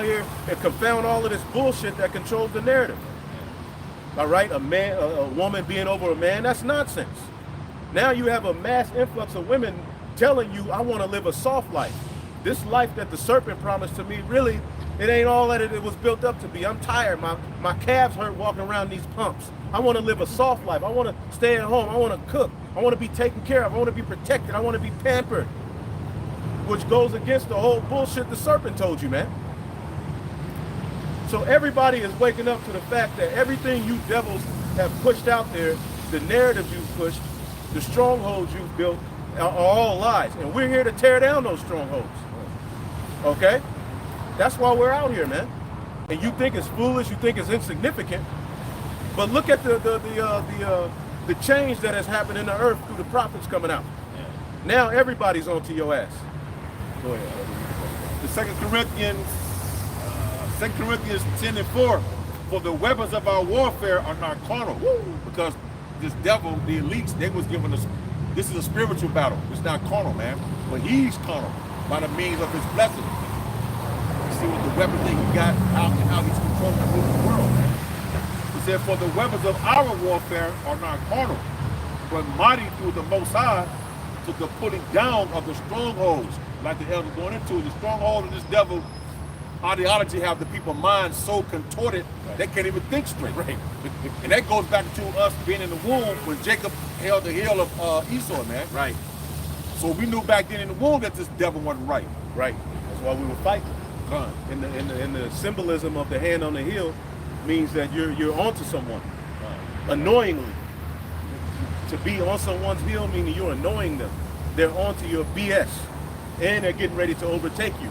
out here and confound all of this bullshit that controls the narrative. All right, a woman being over a man, that's nonsense. Now you have a mass influx of women telling you, I want to live a soft life. This life that the serpent promised to me, really, it ain't all that it was built up to be. I'm tired. My calves hurt walking around these pumps. I want to live a soft life. I want to stay at home. I want to cook. I want to be taken care of. I want to be protected. I want to be pampered. Which goes against the whole bullshit the serpent told you, man. So everybody is waking up to the fact that everything you devils have pushed out there, the narratives you've pushed, the strongholds you've built, are all lies. And we're here to tear down those strongholds. Okay? That's why we're out here, man. And you think it's foolish, you think it's insignificant, but look at the change that has happened in the earth through the prophets coming out. Yeah. Now everybody's onto your ass. Go ahead. The 2 Corinthians 10:4, for the weapons of our warfare are not carnal. Woo! Because this devil, the elites, they was giving us, this is a spiritual battle. It's not carnal, man. But he's carnal by the means of his blessing. See what the weapons that he got, how he's controlling the whole world, man. He said, for the weapons of our warfare are not carnal, but mighty through the Most High to the putting down of the strongholds. Like the elder going into, the stronghold of this devil ideology have the people's minds so contorted, right, they can't even think straight. Right. And that goes back to us being in the womb when Jacob held the heel of Esau, man. Right. So we knew back then in the womb that this devil wasn't right. Right. That's why we were fighting. In the symbolism of the hand on the heel means that you're onto someone. Annoyingly. To be on someone's heel meaning you're annoying them. They're onto your BS. And they're getting ready to overtake you.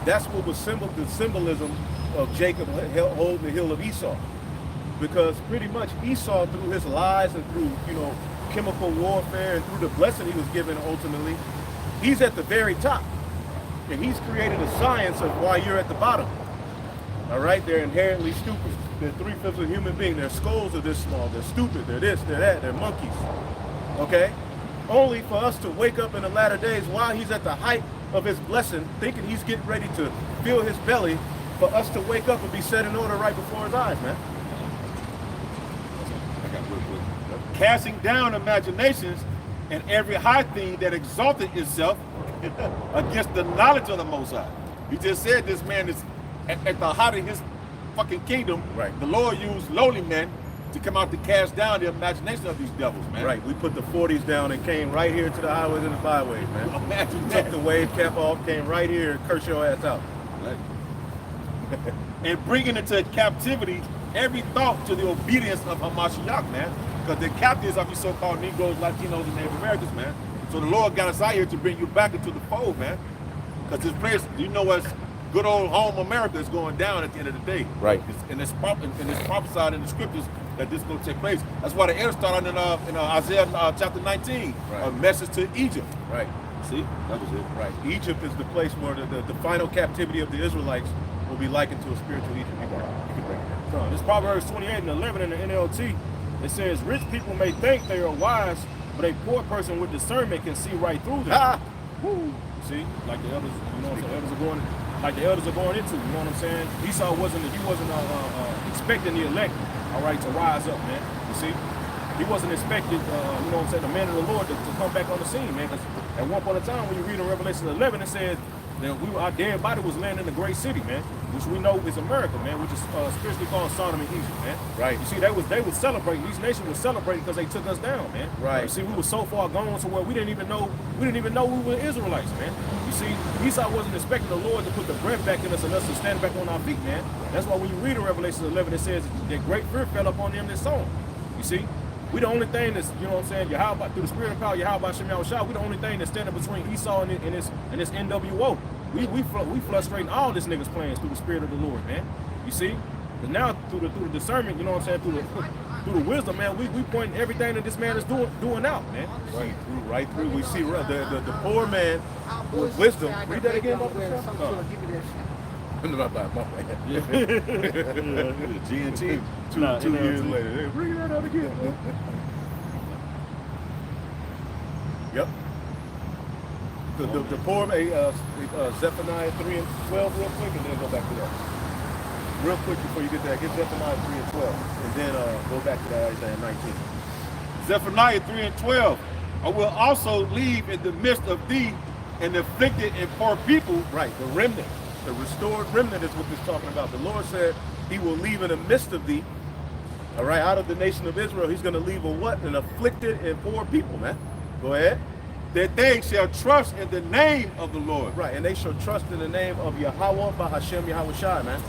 That's what was the symbolism of Jacob holding the heel of Esau. Because pretty much Esau, through his lies and through, chemical warfare and through the blessing he was given ultimately, he's at the very top. And he's created a science of why you're at the bottom. All right, they're inherently stupid. They're 3/5 of human beings. Their skulls are this small. They're stupid. They're this, they're that. They're monkeys. Okay? Only for us to wake up in the latter days while he's at the height of his blessing, thinking he's getting ready to fill his belly, for us to wake up and be set in order right before his eyes, man. Casting down imaginations and every high thing that exalted itself against the knowledge of the Most High. He just said this man is at the height of his fucking kingdom. Right. The Lord used lowly men to come out to cast down the imagination of these devils, man. Right. We put the 40s down and came right here to the highways and the byways, man. Imagine that. Took the wave cap off, came right here and curse your ass out. Right. And bringing into captivity every thought to the obedience of Hamashiach, man. Because they're captives of you so-called Negroes, Latinos, and Native Americans, man. So the Lord got us out here to bring you back into the fold, man. Because this place, what's good old home America is going down at the end of the day. Right. And it's prophesied in the scriptures that this is going to take place. That's why the elder started in Isaiah chapter 19, right, a message to Egypt. Right. See? That was it. Right. Egypt is the place where the final captivity of the Israelites will be likened to a spiritual Egypt. You can break it down. This Proverbs 28:11 in the NLT. It says, rich people may think they are wise, but a poor person with discernment can see right through them. Ah! Woo! See, like the elders, the elders are going into, you know what I'm saying? Esau wasn't expecting the elect, all right, to rise up, man. You see, he wasn't expected, the man of the Lord to come back on the scene, man. Because at one point in time, when you read in Revelation 11, it says that our dead body was laying in a great city, man, which we know is America, man, which is spiritually called Sodom and Egypt, man. Right. You see, they was celebrating. These nations were celebrating because they took us down, man. Right. You see, we were so far gone to where we didn't even know we were Israelites, man. You see, Esau wasn't expecting the Lord to put the breath back in us and us to stand back on our feet, man. That's why when you read in Revelation 11, it says that great fear fell upon them that saw him. You see, we the only thing that's, Yahweh, through the spirit of power, Yahweh Shem Yahushua, we the only thing that's standing between Esau and this NWO. We frustrating all this niggas' plans through the spirit of the Lord, man. You see? But now through the discernment, through the wisdom, man, we pointing everything that this man is doing out, man. Right through. We see the poor man with wisdom. Read that again, my G&T. Two years later. Hey, bring that out again, man. Yep. The poor, Zephaniah 3:12 real quick, and then go back to that. real quick before you get there, get Zephaniah 3 and 12, and then go back to that Isaiah 19. Zephaniah 3 and 12. I will also leave in the midst of thee an afflicted and poor people. Right, the remnant, the restored remnant is what this is talking about. The Lord said he will leave in the midst of thee, all right, out of the nation of Israel, he's going to leave a what? An afflicted and poor people, man. Go ahead. That they shall trust in the name of the Lord. Right, and they shall trust in the name of Yahweh, Bahashem Yahweh Shai, man.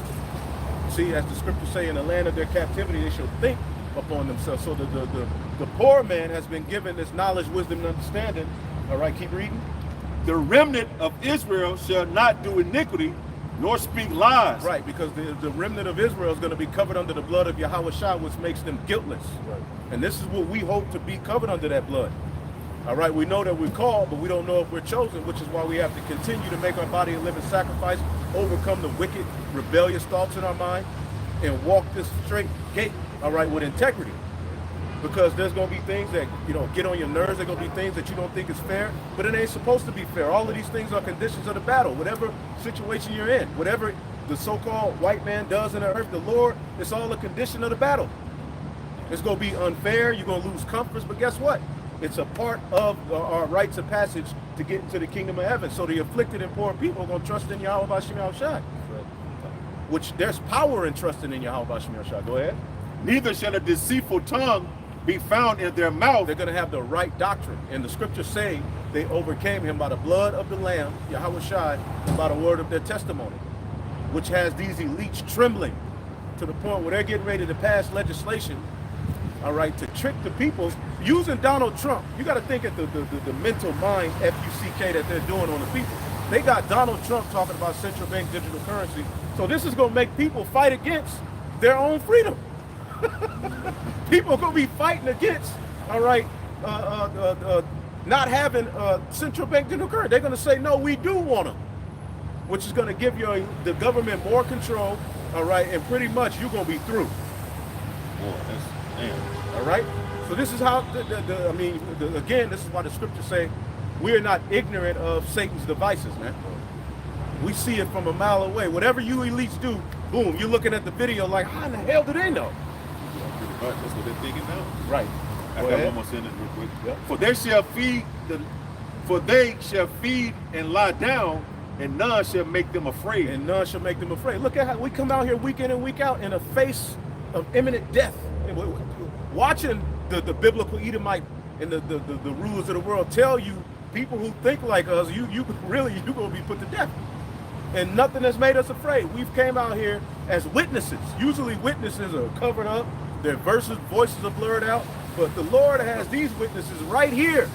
See, as the scriptures say, in the land of their captivity, they shall think upon themselves. So the poor man has been given this knowledge, wisdom, and understanding. All right, keep reading. The remnant of Israel shall not do iniquity, nor speak lies. Right, because the remnant of Israel is going to be covered under the blood of Yahweh Shai, which makes them guiltless. Right. And this is what we hope to be covered under that blood. All right, we know that we're called, but we don't know if we're chosen, which is why we have to continue to make our body a living sacrifice, overcome the wicked, rebellious thoughts in our mind, and walk this straight gate, all right, with integrity. Because there's going to be things that, you know, get on your nerves. There's going to be things that you don't think is fair, but it ain't supposed to be fair. All of these things are conditions of the battle. Whatever situation you're in, whatever the so-called white man does in the earth, the Lord, it's all a condition of the battle. It's going to be unfair. You're going to lose comforts, but guess what? It's a part of our rites of passage to get into the kingdom of heaven. So the afflicted and poor people are going to trust in Yahweh B'Shem Yahweh Shai. Which there's power in trusting in Yahweh B'Shem Yahweh Shai. Go ahead. Neither shall a deceitful tongue be found in their mouth. They're going to have the right doctrine. And the scriptures say they overcame him by the blood of the Lamb, Yahweh Shai, and by the word of their testimony, which has these elites trembling to the point where they're getting ready to pass legislation, all right, to trick the people using Donald Trump. You got to think at the mental mind, F-U-C-K, that they're doing on the people. They got Donald Trump talking about central bank digital currency. So this is going to make people fight against their own freedom. People are going to be fighting against, all right, not having central bank digital currency. They're going to say, no, we do want them, which is going to give the government more control, all right, and pretty much you're going to be through. Boy, that's, man. All right? So this is how, again, this is why the scriptures say we're not ignorant of Satan's devices, man. We see it from a mile away. Whatever you elites do, boom, you're looking at the video like, how in the hell do they know? That's what they're thinking now. Right. I got one more sentence real quick. Yep. For they shall feed and lie down, and none shall make them afraid. And none shall make them afraid. Look at how we come out here week in and week out in the face of imminent death. Watching the biblical Edomite and the rulers of the world tell you, people who think like us, you're going to be put to death. And nothing has made us afraid. We've came out here as witnesses. Usually witnesses are covered up, their voices are blurred out, but the Lord has these witnesses right here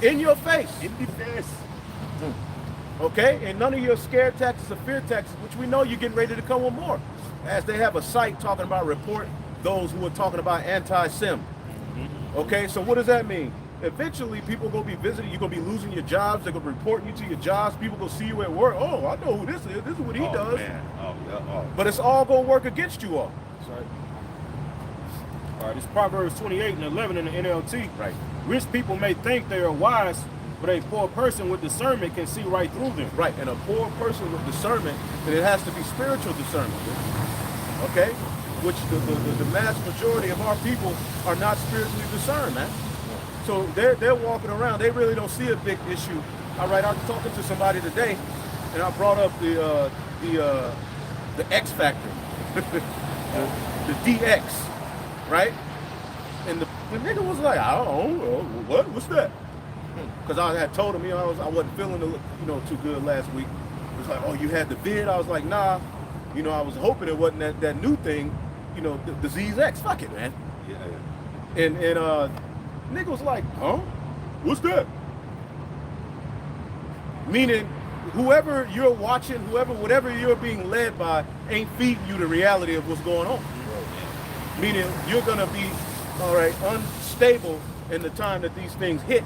in your face. In the face. Okay? And none of your scare tactics or fear tactics, which we know you're getting ready to come with more. As they have a site talking about report those who are talking about anti-sim. Okay, so what does that mean? Eventually, people are going to be visiting. You're going to be losing your jobs. They're going to be reporting you to your jobs. People going to see you at work. Oh, I know who this is. This is what he does. Man. Oh. But it's all going to work against you all. That's right. All right, it's Proverbs 28 and 11 in the NLT. Right. Rich people may think they are wise, but a poor person with discernment can see right through them. Right, and a poor person with discernment, and it has to be spiritual discernment. Okay? Which the mass majority of our people are not spiritually discerned, man. So they're walking around. They really don't see a big issue. All right, I was talking to somebody today, and I brought up the X factor, the DX, right? And the nigga was like, I don't know, what's that? Because I had told him, I wasn't feeling too good last week. It was like, oh, you had the vid? I was like, nah. I was hoping it wasn't that new thing, the ZX. Fuck it, man. Yeah. And nigga was like, huh? What's that? Meaning, whoever you're watching, whatever you're being led by, ain't feeding you the reality of what's going on. Meaning, you're gonna be, all right, unstable in the time that these things hit.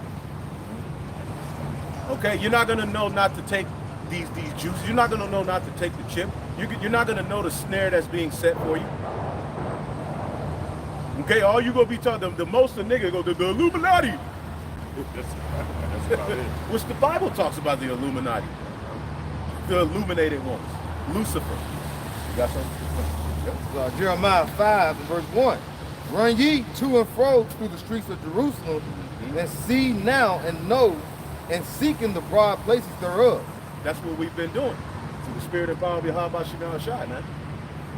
Okay, you're not gonna know not to take these juices. You're not gonna know not to take the chip. You're not gonna know the snare that's being set for you. Okay, all you gonna be talking, the most the nigga go, the Illuminati. That's about it. Which the Bible talks about the Illuminati. The illuminated ones. Lucifer. got something? Jeremiah 5 and verse 1. Run ye to and fro through the streets of Jerusalem, and see now and know, and seek in the broad places thereof. That's what we've been doing. So the spirit and power of Yahweh Shemel Shai, man.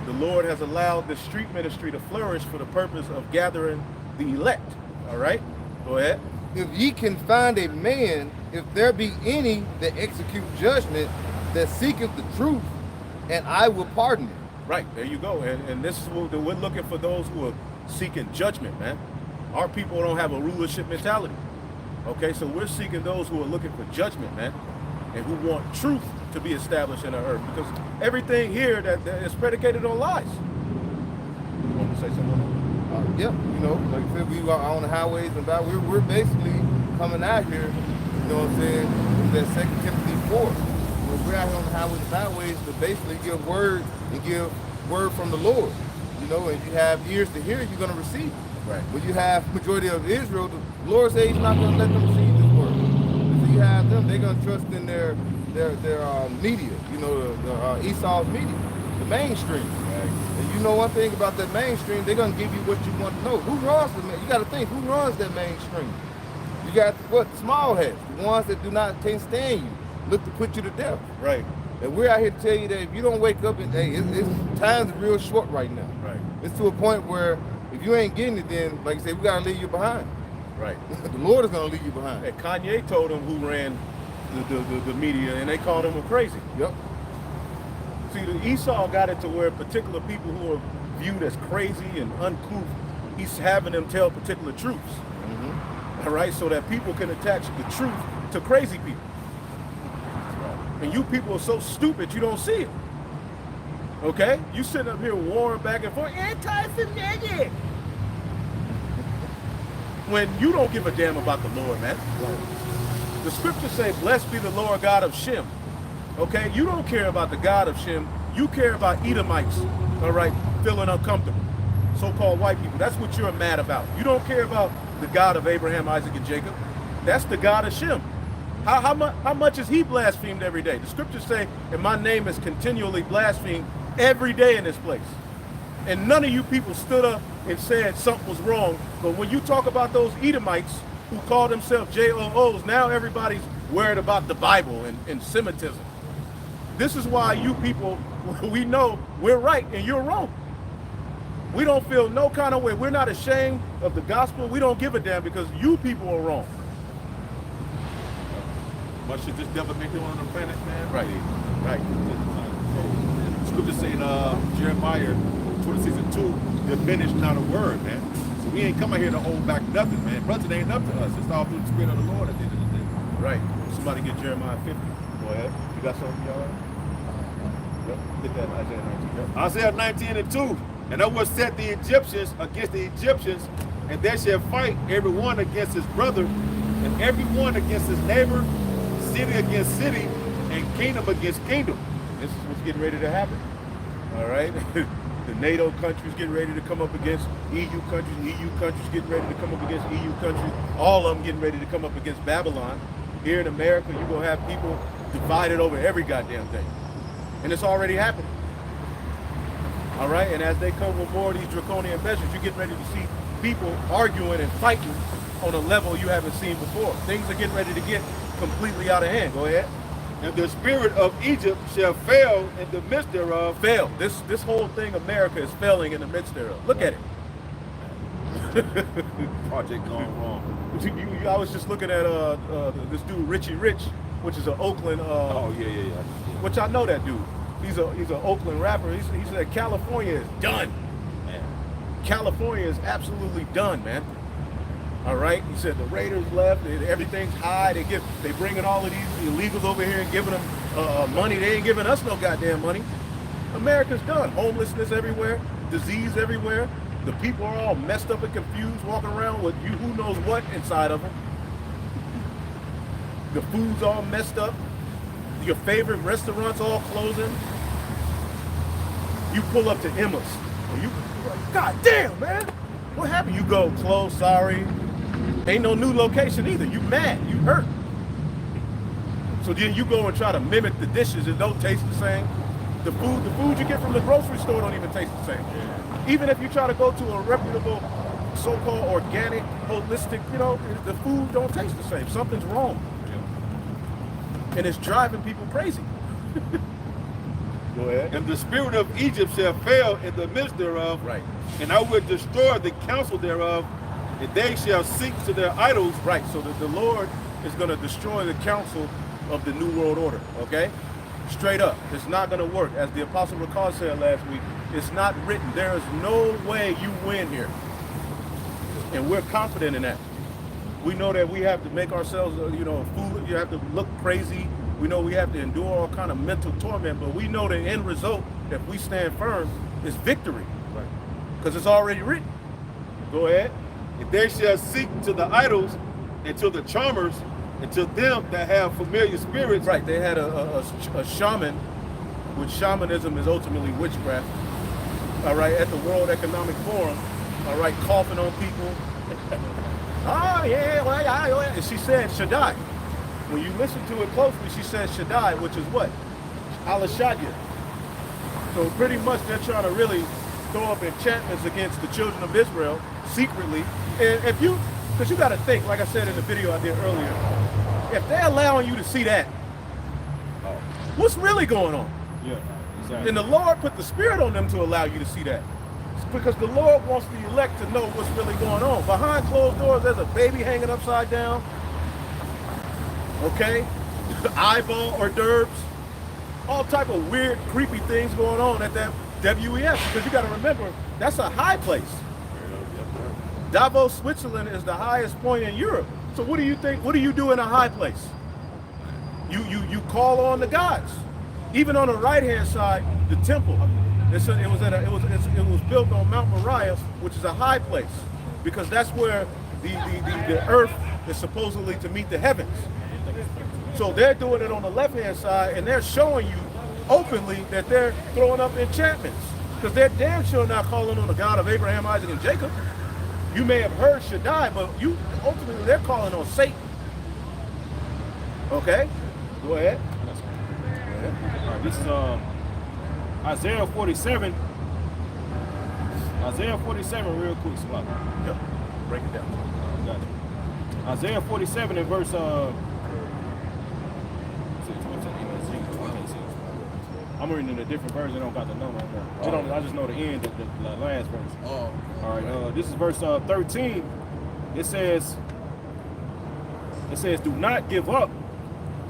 The Lord has allowed the street ministry to flourish for the purpose of gathering the elect. All right? Go ahead. If ye can find a man, if there be any that execute judgment, that seeketh the truth, and I will pardon it. Right, there you go. And this is what we're looking for, those who are seeking judgment, man. Our people don't have a rulership mentality. Okay, so we're seeking those who are looking for judgment, man, and who want truth to be established in the earth, because everything here that is predicated on lies. You want to say something? Yeah, you know, like I said, we are on the highways and byways. We're basically coming out here, you know what I'm saying, with that 2 Timothy 4. We're out here on the highways and byways to basically give word and give word from the Lord. You know, and if you have ears to hear, you're going to receive. Right. When you have majority of Israel, the Lord says He's not going to let them receive this word. If you have them, they're going to trust in their media. You know, the Esau's media, the mainstream. Right. And you know one thing about that mainstream, they're going to give you what you want to know. Who runs the You got to think, who runs that mainstream? You got what? The small heads, the ones that can't stand you, look to put you to death. Right. And we're out here to tell you that if you don't wake up, and hey, time's real short right now. Right. It's to a point where if you ain't getting it, then like I said, we gotta leave you behind. Right. The Lord is gonna leave you behind. And Kanye told them who ran the media, and they called him crazy. Yep. See, the Esau got it to where particular people who are viewed as crazy and uncouth, he's having them tell particular truths. All right, so that people can attach the truth to crazy people. And you people are so stupid you don't see it. Okay? You sitting up here warring back and forth, anti-Semitic. When you don't give a damn about the Lord, man. The scriptures say, blessed be the Lord God of Shem. Okay? You don't care about the God of Shem. You care about Edomites, all right, feeling uncomfortable. So-called white people. That's what you're mad about. You don't care about the God of Abraham, Isaac, and Jacob. That's the God of Shem. How much is he blasphemed every day? The scriptures say, and my name is continually blasphemed every day in this place. And none of you people stood up and said something was wrong. But when you talk about those Edomites who call themselves JOOs, now everybody's worried about the Bible and Semitism. This is why you people, we know we're right and you're wrong. We don't feel no kind of way. We're not ashamed of the gospel. We don't give a damn because you people are wrong. What should this devil make it on the planet, man? Right. Right. So, scripture saying Jeremiah 26:2, diminish not a word, man. So we ain't coming here to hold back nothing, man. Brothers, it ain't up to us. It's all through the Spirit of the Lord at the end of the day. Right. Somebody get Jeremiah 50. Go ahead. You got something, y'all? Yep. Get that Isaiah 19. Yep. Isaiah 19:2. And I will set the Egyptians against the Egyptians, and they shall fight every one against his brother, and every one against his neighbor, city against city, and kingdom against kingdom. This is what's getting ready to happen. All right? The NATO countries getting ready to come up against EU countries. EU countries getting ready to come up against EU countries. All of them getting ready to come up against Babylon. Here in America, you're going to have people divided over every goddamn thing. And it's already happening. All right? And as they come with more of these draconian measures, you're getting ready to see people arguing and fighting on a level you haven't seen before. Things are getting ready to get completely out of hand. Go ahead. And the spirit of Egypt shall fail in the midst thereof. Fail. This whole thing, America, is failing in the midst thereof. Look at it. Project gone wrong. I was just looking at this dude Richie Rich, which is an Oakland. Oh yeah. Which I know that dude. He's an Oakland rapper. He said California is done. Man. California is absolutely done, man. All right. He said the Raiders left. Everything's high. They bringing all of these illegals over here and giving them money. They ain't giving us no goddamn money. America's done. Homelessness everywhere. Disease everywhere. The people are all messed up and confused, walking around with who knows what inside of them. The food's all messed up. Your favorite restaurants all closing. You pull up to Emma's. And you're like, God damn, man. What happened? You go, close, sorry. Ain't no new location either. You mad. You hurt. So then you go and try to mimic the dishes. It don't taste the same. The food you get from the grocery store don't even taste the same. Even if you try to go to a reputable, so-called organic, holistic, the food don't taste the same. Something's wrong. And it's driving people crazy. Go ahead. And the spirit of Egypt shall fail in the midst thereof. Right. And I will destroy the counsel thereof, and they shall seek to their idols. Right, so the Lord is going to destroy the counsel of the New World Order, okay? Straight up. It's not going to work. As the Apostle Ricard said last week, it's not written. There is no way you win here. And we're confident in that. We know that we have to make ourselves, fool. You have to look crazy. We know we have to endure all kind of mental torment, but we know the end result, if we stand firm, is victory. Right. Because it's already written. Go ahead. And they shall seek to the idols and to the charmers and to them that have familiar spirits. Right, they had a shaman, which shamanism is ultimately witchcraft, all right, at the World Economic Forum, all right, coughing on people. Oh, yeah, well, yeah. And she said Shaddai. When you listen to it closely, she says Shaddai, which is what? Al-Shaddai. So pretty much they're trying to really throw up enchantments against the children of Israel secretly. And because you got to think, like I said in the video I did earlier, if they're allowing you to see that, what's really going on? Yeah, exactly. And the Lord put the Spirit on them to allow you to see that. It's because the Lord wants the elect to know what's really going on. Behind closed doors, there's a baby hanging upside down. Okay? Eyeball hors d'oeuvres. All type of weird, creepy things going on at that WEF. Because you got to remember, that's a high place. Davos, Switzerland is the highest point in Europe. So what do you think? What do you do in a high place? You call on the gods. Even on the right-hand side, the temple. It was built on Mount Moriah, which is a high place, because that's where the earth is supposedly to meet the heavens. So they're doing it on the left-hand side, and they're showing you openly that they're throwing up enchantments, because they're damn sure not calling on the God of Abraham, Isaac, and Jacob. You may have heard Shaddai, but ultimately they're calling on Satan. Okay? Go ahead. All right, this is Isaiah 47. Isaiah 47, real quick, Slock. Yep. Break it down. Gotcha. Isaiah 47 in verse I'm reading in a different version. I don't got the number on there. I just know the end, the last verse. Oh. All right. This is verse 13. It says, "Do not give up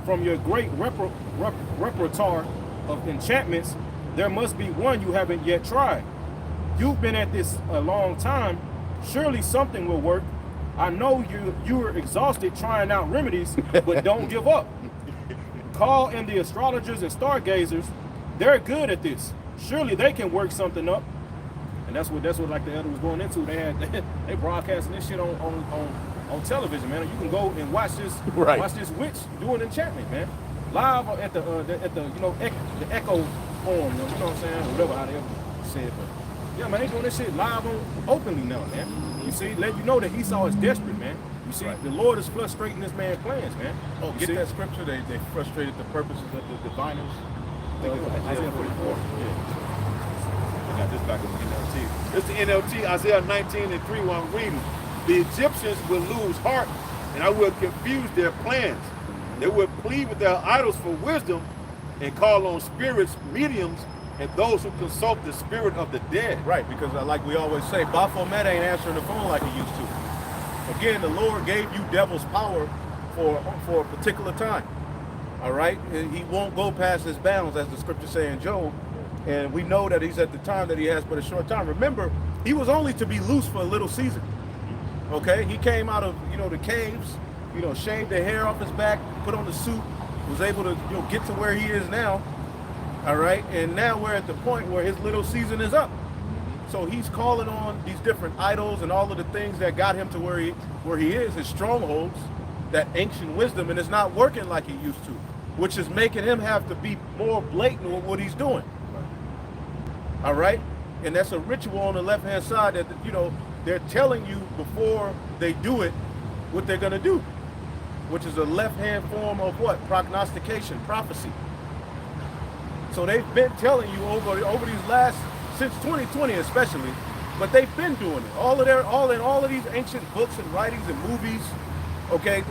from your great repertoire of enchantments. There must be one you haven't yet tried. You've been at this a long time. Surely something will work. I know you are exhausted trying out remedies, but don't give up. Call in the astrologers and stargazers. They're good at this. Surely they can work something up." And that's what like the elder was going into. They broadcasting this shit on television, man. You can go and watch this witch do an enchantment, man, live at the Echo Forum. You know what I'm saying? Whatever how they ever say it, but yeah, man, they doing this shit live openly now, man. You see, let you know that Esau is desperate, man. You see, the Lord is frustrating this man's plans, man. Oh, get that scripture. They frustrated the purposes of the diviners. Isaiah 44. Yeah. I got this back in the NLT. It's the NLT, Isaiah 19:3, where I'm reading. The Egyptians will lose heart, and I will confuse their plans. They will plead with their idols for wisdom and call on spirits, mediums, and those who consult the spirit of the dead. Right, because like we always say, Baphomet ain't answering the phone like he used to. Again, the Lord gave you devil's power for a particular time. All right? He won't go past his bounds, as the scriptures say in Job. And we know that he's at the time that he has but a short time. Remember, he was only to be loose for a little season. Okay? He came out of, the caves, shaved the hair off his back, put on the suit, was able to, get to where he is now. All right? And now we're at the point where his little season is up. So he's calling on these different idols and all of the things that got him to where he is, his strongholds, that ancient wisdom, and it's not working like he used to, which is making him have to be more blatant with what he's doing. All right? And that's a ritual on the left-hand side that, they're telling you before they do it what they're going to do, which is a left-hand form of what? Prognostication, prophecy. So they've been telling you over these last, since 2020 especially, but they've been doing it. All of these ancient books and writings and movies, okay,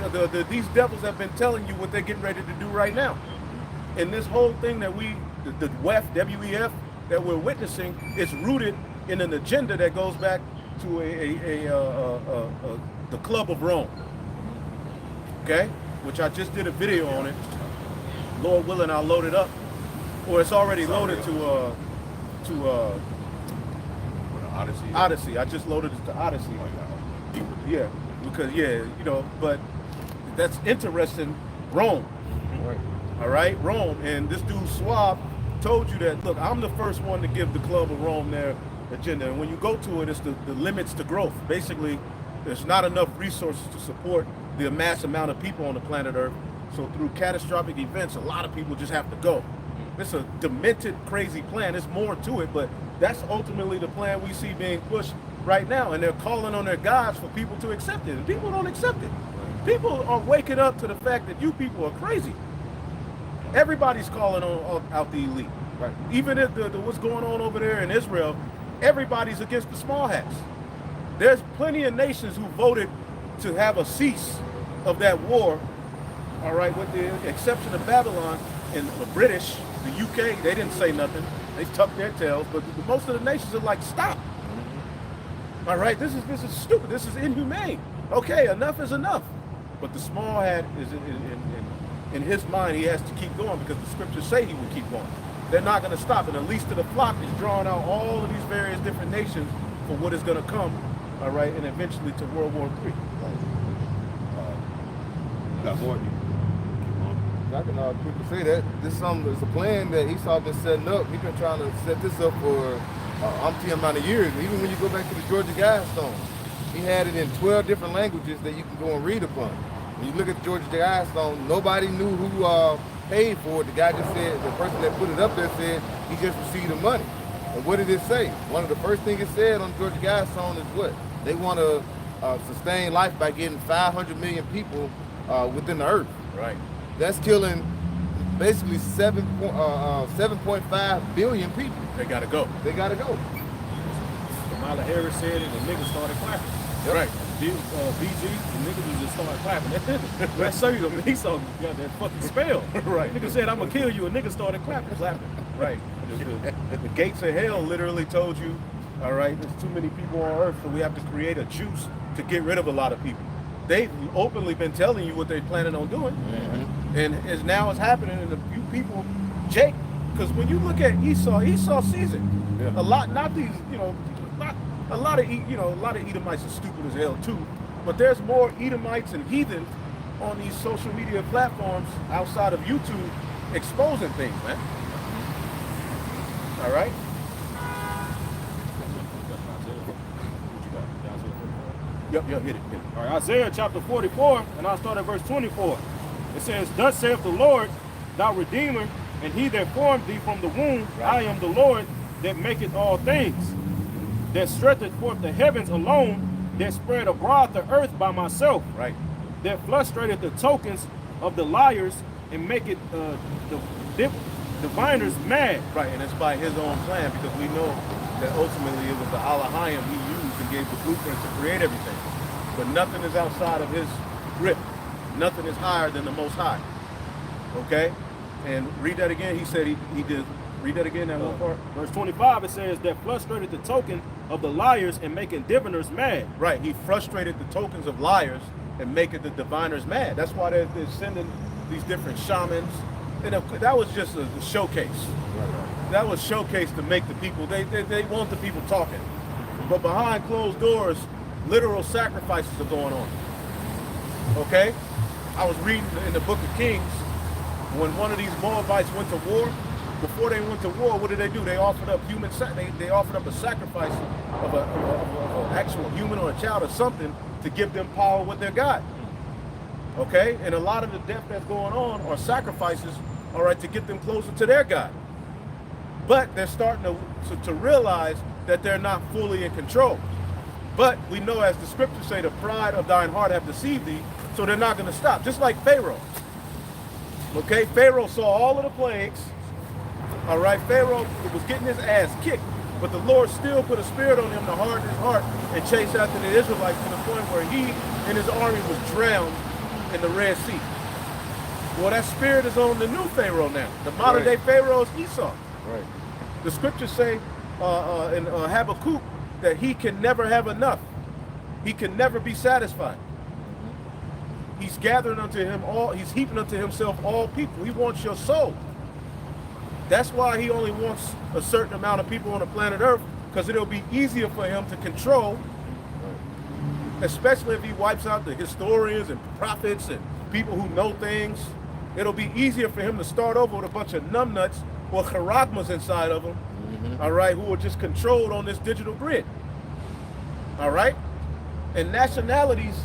these devils have been telling you what they're getting ready to do right now. And this whole thing that the WEF, W-E-F, that we're witnessing is rooted in an agenda that goes back to the Club of Rome, okay? Which I just did a video on it. Lord willing, I'll load it up. Or it's already loaded to Odyssey. Odyssey. I just loaded it to Odyssey. Yeah, because but that's interesting. Rome. Right. All right, Rome. And this dude Schwab told you that, look, I'm the first one to give the Club of Rome their agenda. And when you go to it, it's the limits to growth. Basically, there's not enough resources to support the mass amount of people on the planet Earth. So through catastrophic events, a lot of people just have to go. It's a demented, crazy plan. There's more to it, but that's ultimately the plan we see being pushed right now. And they're calling on their gods for people to accept it. And people don't accept it. People are waking up to the fact that you people are crazy. Everybody's calling out the elite. Right. Even if what's going on over there in Israel, everybody's against the small hats. There's plenty of nations who voted to have a cease of that war, all right, with the exception of Babylon and the British, the UK, they didn't say nothing. They tucked their tails, but most of the nations are like, stop. All right, this is stupid. This is inhumane. Okay, enough is enough. But the small hat is in his mind, he has to keep going because the scriptures say he will keep going. They're not going to stop. And the least of the flock is drawing out all of these various different nations for what is going to come, all right, and eventually to World War III. Got more. I can quickly say that it's a plan that Esau been setting up. He's been trying to set this up for umpteen amount of years. Even when you go back to the Georgia Guidestone, he had it in 12 different languages that you can go and read upon. When you look at the Georgia Guidestone, nobody knew who paid for it. The guy just said, the person that put it up there said he just received the money. And what did it say? One of the first things it said on the Georgia Guidestone is what? They want to sustain life by getting 500 million people within the earth. Right. That's killing basically 7.5 billion people. They got to go. They got to go. Kamala Harris said it, and niggas started clapping. Yep. Right. BG, the niggas just started clapping. When I show you the Esau got that fucking spell. Right. Nigga said, I'm gonna kill you, and niggas started clapping. Right. The gates of hell literally told you, all right, there's too many people on earth, so we have to create a juice to get rid of a lot of people. They've openly been telling you what they're planning on doing. Mm-hmm. And now it's happening, and a few people, Jake, because when you look at Esau sees it. Yeah. A lot, not these, not a lot of Edomites are stupid as hell too, but there's more Edomites and heathen on these social media platforms outside of YouTube exposing things, man. All right. Yep, hit it. All right, Isaiah chapter 44, and I'll start at verse 24. It says, Thus saith the Lord, thou Redeemer, and he that formed thee from the womb, right. I am the Lord that maketh all things, that stretcheth forth the heavens alone, that spread abroad the earth by myself, Right. that frustrateth the tokens of the liars, and maketh the diviners mad. Right, and it's by his own plan, because we know that ultimately it was the Elohim he used and gave the blueprint to create everything. But nothing is outside of his grip. Nothing is higher than the Most High. Okay? And read that again. He said he did. Read that again, that one part. Verse 25, it says, that frustrated the token of the liars and making diviners mad. Right, he frustrated the tokens of liars and making the diviners mad. That's why they're sending these different shamans. And that was just a showcase. Right. That was showcase to make the people, they want the people talking. But behind closed doors, literal sacrifices are going on. Okay? I was reading in the book of Kings, when one of these Moabites went to war, before they went to war, what did they do? They offered up they offered up a sacrifice of an actual human or a child or something to give them power with their God. Okay? And a lot of the death that's going on are sacrifices, all right, to get them closer to their God. But they're starting to realize that they're not fully in control. But we know, as the scriptures say, the pride of thine heart hath deceived thee, so they're not going to stop. Just like Pharaoh. Okay? Pharaoh saw all of the plagues, All right, Pharaoh was getting his ass kicked, but the Lord still put a spirit on him to harden his heart and chase after the Israelites to the point where he and his army was drowned in the Red Sea. Well, that spirit is on the new Pharaoh now. The modern day Pharaoh is Esau. Right. The scriptures say in Habakkuk that he can never have enough. He can never be satisfied. He's gathering unto him all, he's heaping unto himself all people. He wants your soul. That's why he only wants a certain amount of people on the planet Earth, because it'll be easier for him to control, especially if he wipes out the historians and prophets and people who know things. It'll be easier for him to start over with a bunch of numbnuts or charagmas inside of them, all right, who are just controlled on this digital grid, all right? And nationalities,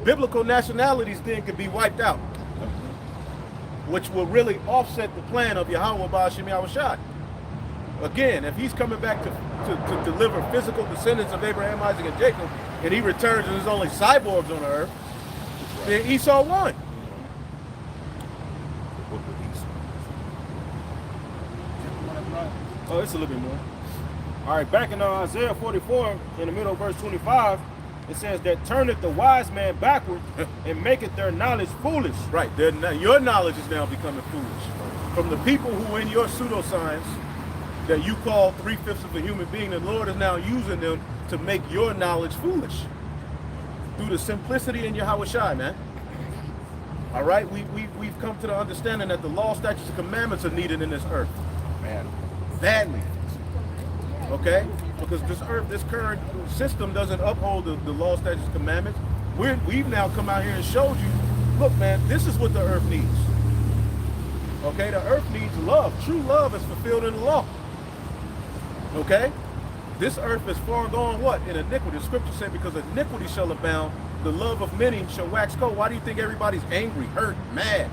biblical nationalities then could be wiped out, which will really offset the plan of Yahweh Ba'ashem Yahushua. Again, if he's coming back to deliver physical descendants of Abraham, Isaac, and Jacob, and he returns and there's only cyborgs on the earth, then Esau won. Oh, it's a little bit more. All right, back in Isaiah 44, in the middle of verse 25, it says that turneth the wise man backward and maketh their knowledge foolish. Right, your knowledge is now becoming foolish. From the people who in your pseudoscience that you call 3/5 of a human being, the Lord is now using them to make your knowledge foolish. Through the simplicity in Yahweh Shai, man. All right, we've come to the understanding that the law, statutes, and commandments are needed in this earth. Man. Badly. Okay? Because this earth, this current system doesn't uphold the law, statutes, and commandments. We've now come out here and showed you, look, man, this is what the earth needs. Okay? The earth needs love. True love is fulfilled in the law. Okay? This earth is far gone what? In iniquity. The scripture said, because iniquity shall abound, the love of many shall wax cold. Why do you think everybody's angry, hurt, mad,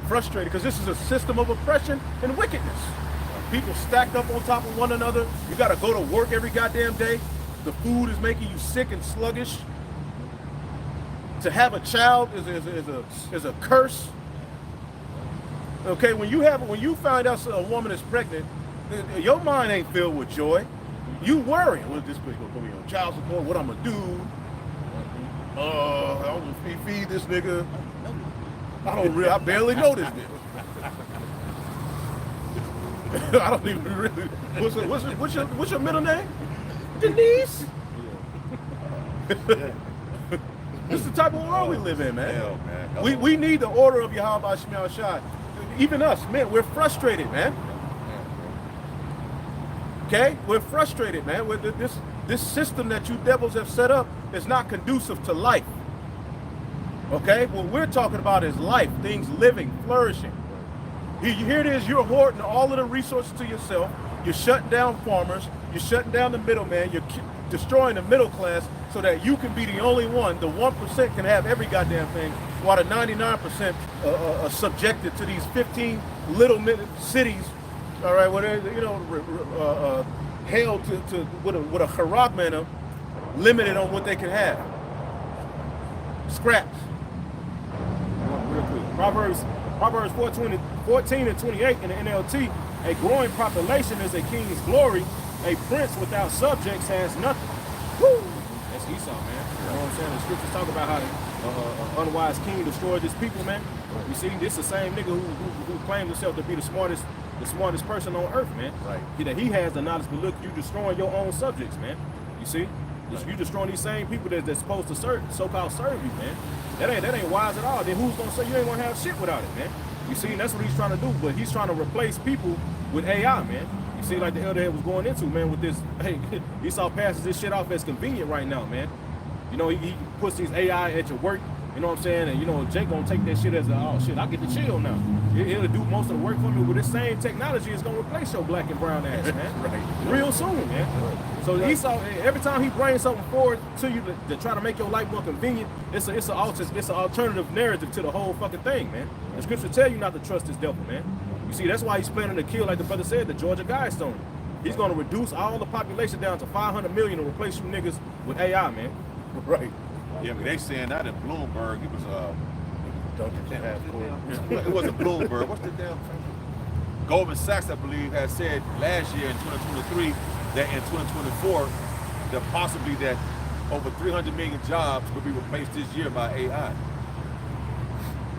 frustrated? Because this is a system of oppression and wickedness. People stacked up on top of one another. You got to go to work every goddamn day. The food is making you sick and sluggish. To have a child is a curse. Okay, when you find out a woman is pregnant, your mind ain't filled with joy. You worry. What this bitch gonna put me on child support? What I'm gonna do? I'm gonna feed this nigga. I barely know this nigga. I don't even really. What's your middle name? Denise. This is the type of world we live in, man. Hell, man. We need the order of Yahweh Shemel Shai. Even us, man, we're frustrated, man. Okay, we're frustrated, man. With this system that you devils have set up is not conducive to life. Okay, what we're talking about is life, things living, flourishing. Here it is, you're hoarding all of the resources to yourself. You're shutting down farmers. You're shutting down the middleman. You're destroying the middle class so that you can be the only one. The 1% can have every goddamn thing, while the 99% are subjected to these 15 little cities. All right, where they're held to with a charagman, limited on what they can have. Scraps. Real quick. Proverbs 14 and 28 in the NLT, a growing population is a king's glory. A prince without subjects has nothing. Woo! That's Esau, man. You know what I'm saying? The scriptures talk about how the unwise king destroyed his people, man. You see, this is the same nigga who claims himself to be the smartest person on earth, man. Right. That he has the knowledge, but look, you destroying your own subjects, man. You see? You destroying these same people that's supposed to so-called serve you, man. That ain't wise at all. Then who's gonna say you ain't gonna have shit without it, man? You see, and that's what he's trying to do, but he's trying to replace people with AI, man. You see, like the elder head was going into, man, with this, hey, Esau passes this shit off as convenient right now, man. You know, he puts these AI at your work, you know what I'm saying? And, you know, Jake gonna take that shit as oh shit, I get to chill now. It'll do most of the work for me, but this same technology is gonna replace your black and brown ass, man. Right. Real soon, man. Right. So Esau, every time he brings something forward to you to try to make your life more convenient, it's an alternative narrative to the whole fucking thing, man. The scripture tell you not to trust this devil, man. You see, that's why he's planning to kill, like the brother said, the Georgia Guidestone. He's gonna reduce all the population down to 500 million and replace you niggas with AI, man. Right. Yeah, but they saying that in Bloomberg, it was Don't you have it wasn't Bloomberg. What's the damn thing? Goldman Sachs, I believe, has said last year in 2023 that in 2024, that possibly that over 300 million jobs will be replaced this year by AI.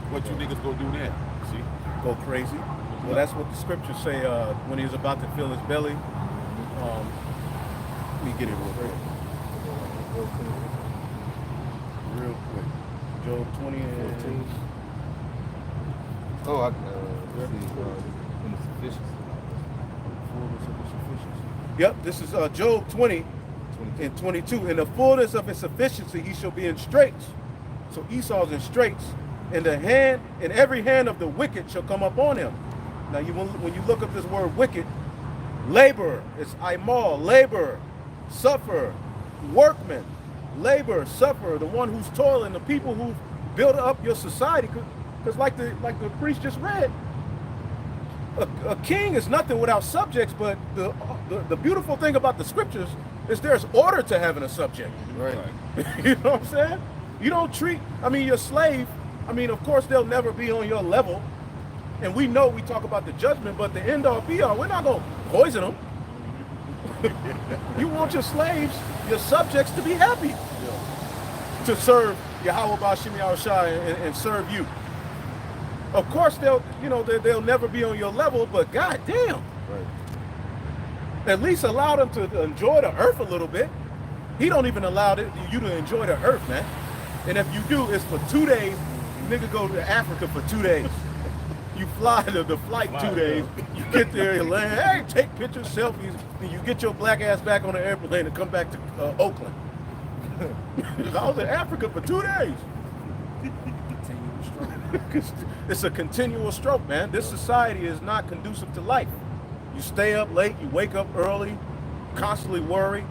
What you niggas gonna do then? See? Go crazy. Well, that's what the scriptures say when he was about to fill his belly. Let me get it real quick. Real quick. Job 20 and 14. Oh, insufficiency. Yep, this is Job 20 and 22. In the fullness of his sufficiency, he shall be in straits. So Esau's in straits, and every hand of the wicked shall come upon him. Now, when you look up this word wicked, laborer, it's aimal, laborer, sufferer, workman, laborer, sufferer, the one who's toiling, the people who build up your society. Because like the priest just read, a king is nothing without subjects, but the beautiful thing about the scriptures is there's order to having a subject. Right. You know what I'm saying? You don't treat, your slave, of course they'll never be on your level. And we know we talk about the judgment, but the end all be all, we're not going to poison them. You want your slaves, your subjects to be happy. To serve Yahweh Ba'Shem Yahushua and serve you. Of course they'll never be on your level, but goddamn. Right. At least allow them to enjoy the earth a little bit. He don't even allow you to enjoy the earth, man. And if you do, it's for 2 days. Nigga go to Africa for 2 days. You fly the flight 2 days. You get there, you land, hey, take pictures, selfies, and you get your black ass back on the airplane and come back to Oakland. I was in Africa for 2 days. It's a continual stroke, man. This society is not conducive to life. You stay up late, you wake up early, constantly worry.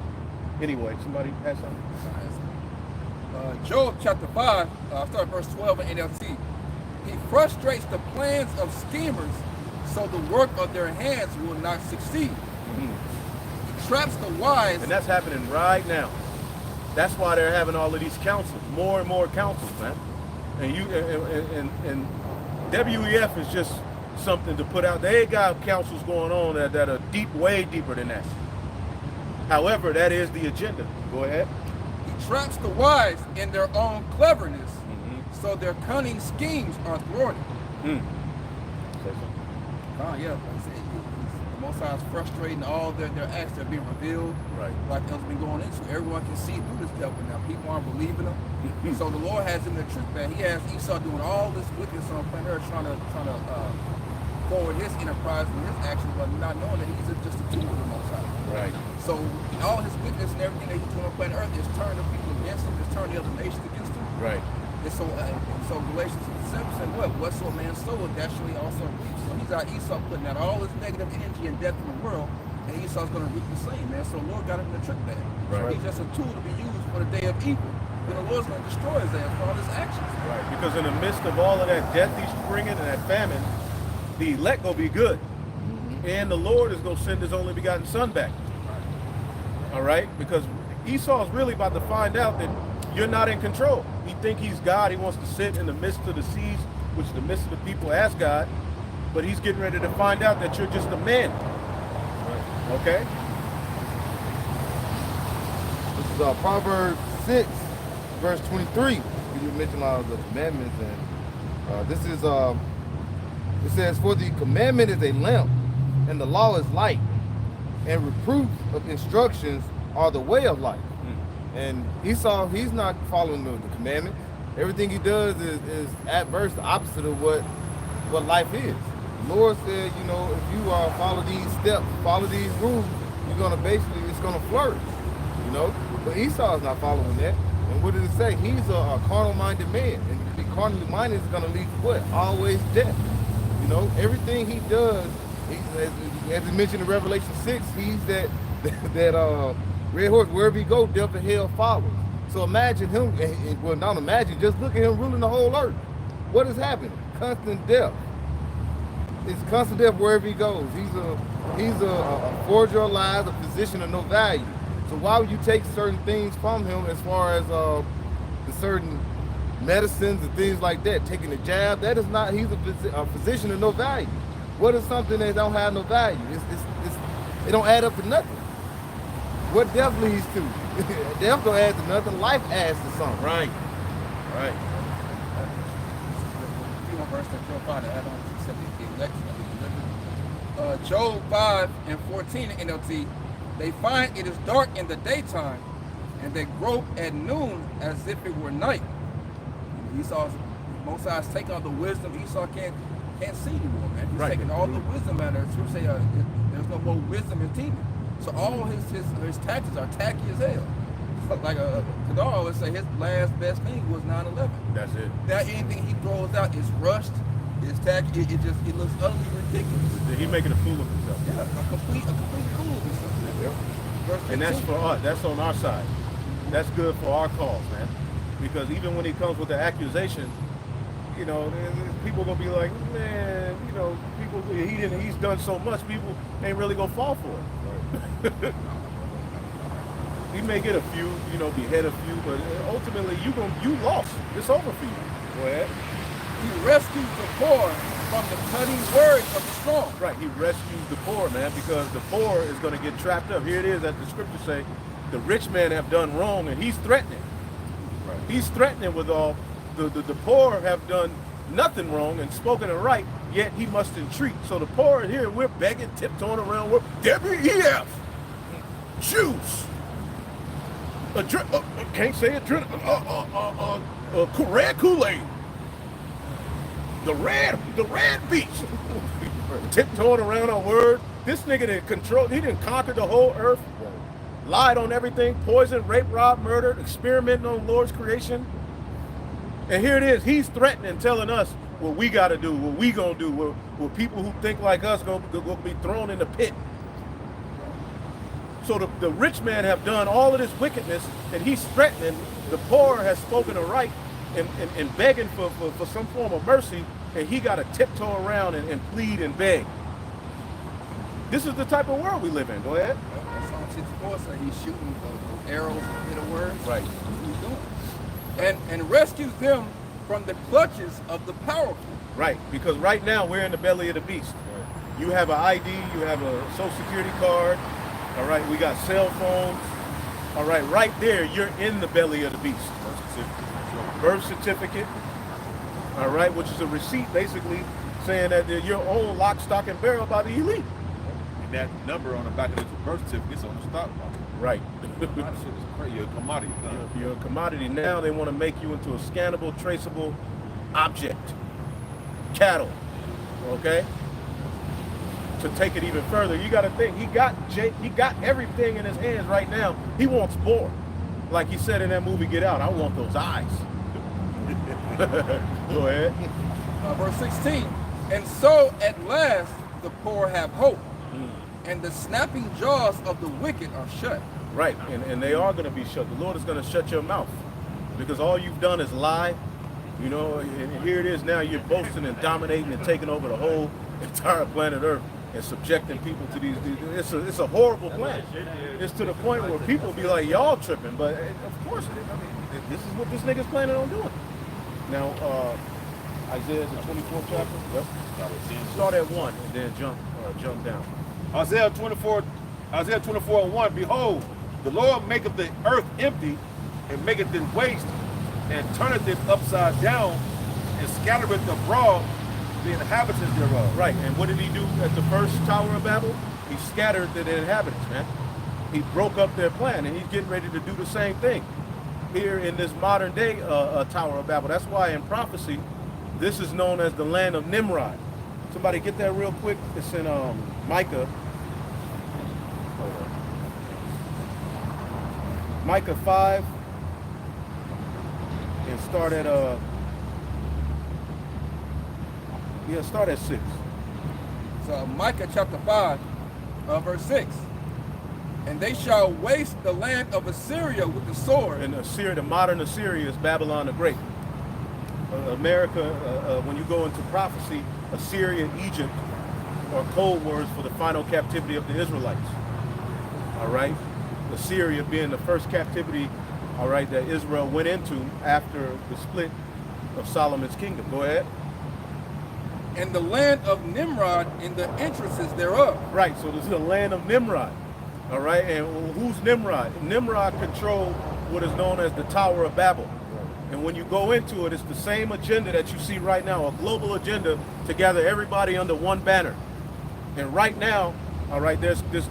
Anyway, somebody has something. Job chapter 5, start verse 12 in NLT. He frustrates the plans of schemers, so the work of their hands will not succeed. Mm-hmm. He traps the wise. And that's happening right now. That's why they're having all of these councils, more and more councils, man. And WEF is just something to put out. They got councils going on that are deep, way deeper than that. However, that is the agenda. Go ahead. He traps the wise in their own cleverness, so their cunning schemes are thwarted. Yeah, like I said, the Most High is frustrating all their acts that are being revealed. Right. Like else been going into. Everyone can see through this devil now. People aren't believing him. So the Lord has him in the truth, man. He has Esau doing all this wickedness on planet Earth, trying to forward his enterprise and his actions, but not knowing that he's just a tool of the Most High. Right. So all his wickedness and everything that he's doing on planet Earth is turning the people against him, is turning the other nations against him. Right. And so Galatians 7 said, what so a man soweth, that shall he also reap. So he's out Esau putting out all this negative energy and death in the world, and Esau's going to reap the same, man. So the Lord got him in the trick bag. Right. He's just a tool to be used for the day of evil. Then the Lord's going to destroy his ass for all his actions. Right. Because in the midst of all of that death he's bringing and that famine, the elect gonna be good, and the Lord is gonna send his only begotten Son back. All right, because Esau is really about to find out that you're not in control. He think he's God. He wants to sit in the midst of the seas, which the midst of the people as God, but he's getting ready to find out that you're just a man. Okay. This is Proverbs 6, verse 23. You mentioned all the commandments, and this is it says, for the commandment is a lamp, and the law is light, and reproofs of instructions are the way of life. And Esau, he's not following the commandment. Everything he does is adverse, the opposite of what life is. The Lord said, if you follow these steps, follow these rules, you're gonna it's gonna flourish. But Esau is not following that. And what does it say? He's a carnal-minded man, and to be carnally minded is gonna lead to what? Always death. Everything he does, as he mentioned in Revelation 6, he's that red horse. Wherever he goes, death and hell follows. So imagine him, well, not imagine, just look at him ruling the whole earth. What is happening? Constant death. It's constant death wherever he goes. He's a forger of lies, a physician of no value. So why would you take certain things from him as far as the certain medicines and things like that, taking the jab? That is not, he's a physician of no value. What is something that don't have no value? It don't add up to nothing. What death leads to? Death don't add to nothing. Life adds to something. Right. Right. Few more verses that Job 5 to add on to the election of the delivered. Job 5 and 14 in NLT, they find it is dark in the daytime, and they grope at noon as if it were night. Esau's, Most High's taking all the wisdom. Esau can't see anymore, man. He's Right. taking all the wisdom out of it. So say there's no more wisdom in Teman. So all his tactics are tacky as hell. Like Kadar always say, his last best thing was 9/11. That's it. That anything he throws out is rushed, is tacky. It looks utterly ridiculous. He making a fool of himself. Yeah, a complete fool of himself. Verse And that's 15. for us. That's on our side. That's good for our cause, man. Because even when he comes with the accusation, you know, people gonna be like, man, you know, he's done so much, people ain't really gonna fall for it. He may get a few, you know, behead a few, but ultimately you lost. It's over for you. Go ahead. He rescues the poor from the cutting words of the strong. Right, he rescues the poor, man, because the poor is going to get trapped up. Here it is, as the scriptures say, the rich man have done wrong, and he's threatening. Right. He's threatening with all, the poor have done nothing wrong and spoken it right, yet he must entreat. So the poor here, we're begging, tiptoeing around, we're WEF, Jews, can't say it, red Kool-Aid, the red beach, tiptoeing around our word. This nigga didn't control, he didn't conquer the whole earth, lied on everything, poisoned, rape, robbed, murdered, experimenting on Lord's creation. And here it is, he's threatening, telling us what we got to do, what we gonna do, what people who think like us gonna be thrown in the pit. So the rich man have done all of this wickedness, and he's threatening. The poor has spoken the right and begging for some form of mercy, and he got to tiptoe around and plead and beg. This is the type of world we live in. Go ahead. Psalm 64 says he's shooting arrows in the words. Right. That's what he's doing. And rescues them from the clutches of the powerful. Right, because right now we're in the belly of the beast. You have an ID, you have a social security card. All right, we got cell phones. All right, right there, you're in the belly of the beast. Birth certificate. All right, which is a receipt basically saying that you're owned lock, stock, and barrel by the elite. And that number on the back of the birth certificate's on the stock market. Right. That shit is crazy. You're a commodity. You're a commodity. Now they want to make you into a scannable, traceable object. Cattle. Okay? To take it even further, you got to think, he got everything in his hands right now. He wants more. Like he said in that movie Get Out, I want those eyes. Go ahead. Verse 16. And so at last the poor have hope, and the snapping jaws of the wicked are shut. Right, and they are going to be shut. The Lord is going to shut your mouth because all you've done is lie. You know, and here it is now, you're boasting and dominating and taking over the whole entire planet Earth and subjecting people to these it's a horrible plan. It's to the point where people be like, y'all tripping, but of course, I mean, this is what this nigga's planning on doing. Now, Isaiah, the 24th chapter, yep. Start at 1 and then jump down. Isaiah 24:1, behold, the Lord maketh the earth empty, and maketh it waste, and turneth it upside down, and scattereth abroad the inhabitants thereof. Right, and what did he do at the first Tower of Babel? He scattered the inhabitants, man. He broke up their plan, and he's getting ready to do the same thing here in this modern day Tower of Babel. That's why in prophecy, this is known as the land of Nimrod. Somebody get that real quick. It's in Micah. Micah 5, and start at start at 6. So Micah chapter 5, verse 6. And they shall waste the land of Assyria with the sword. And Assyria, the modern Assyria, is Babylon the Great. America, when you go into prophecy, Assyria and Egypt are code words for the final captivity of the Israelites. All right? Assyria being the first captivity, all right, that Israel went into after the split of Solomon's kingdom. Go ahead. and the land of Nimrod in the entrances thereof. Right, so this is the land of Nimrod. All right, and who's Nimrod? Nimrod controlled what is known as the Tower of Babel. And when you go into it, it's the same agenda that you see right now, a global agenda to gather everybody under one banner. And right now, all right, there's this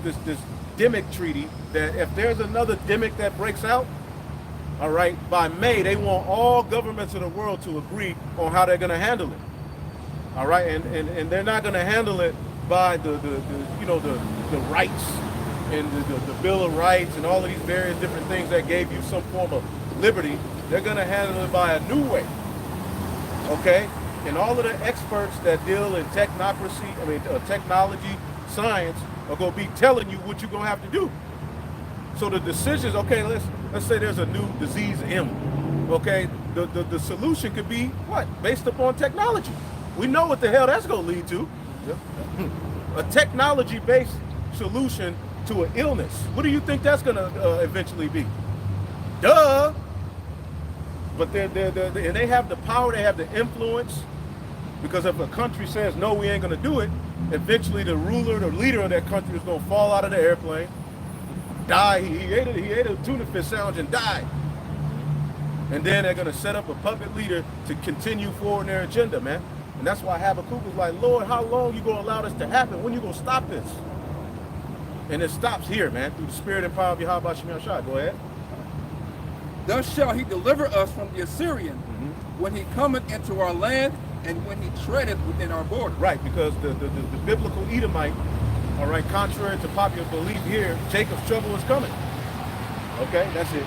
Dimmick treaty that if there's another Dimmick that breaks out, all right, by May, they want all governments of the world to agree on how they're going to handle it. All right, and they're not going to handle it by the rights and the Bill of Rights and all of these various different things that gave you some form of liberty. They're going to handle it by a new way. Okay, and all of the experts that deal in technology, science, are going to be telling you what you're going to have to do. So the decisions, okay, let's say there's a new disease M. Okay, the solution could be what? Based upon technology. We know what the hell that's going to lead to. Yep. A technology-based solution to an illness. What do you think that's going to eventually be? Duh. But and they have the power, they have the influence, because if a country says, no, we ain't going to do it, eventually the ruler, the leader of that country is going to fall out of the airplane, die. He ate a tuna fish sandwich and died. And then they're going to set up a puppet leader to continue forward their agenda, man. And that's why Habakkuk was like, Lord, how long you going to allow this to happen? When you going to stop this? And it stops here, man, through the spirit and power of Yahweh Shem Yahshua. Go ahead. Thus shall he deliver us from the Assyrian when he cometh into our land and when he treadeth within our border. Right, because the biblical Edomite, all right, contrary to popular belief here, Jacob's trouble is coming. Okay, that's it.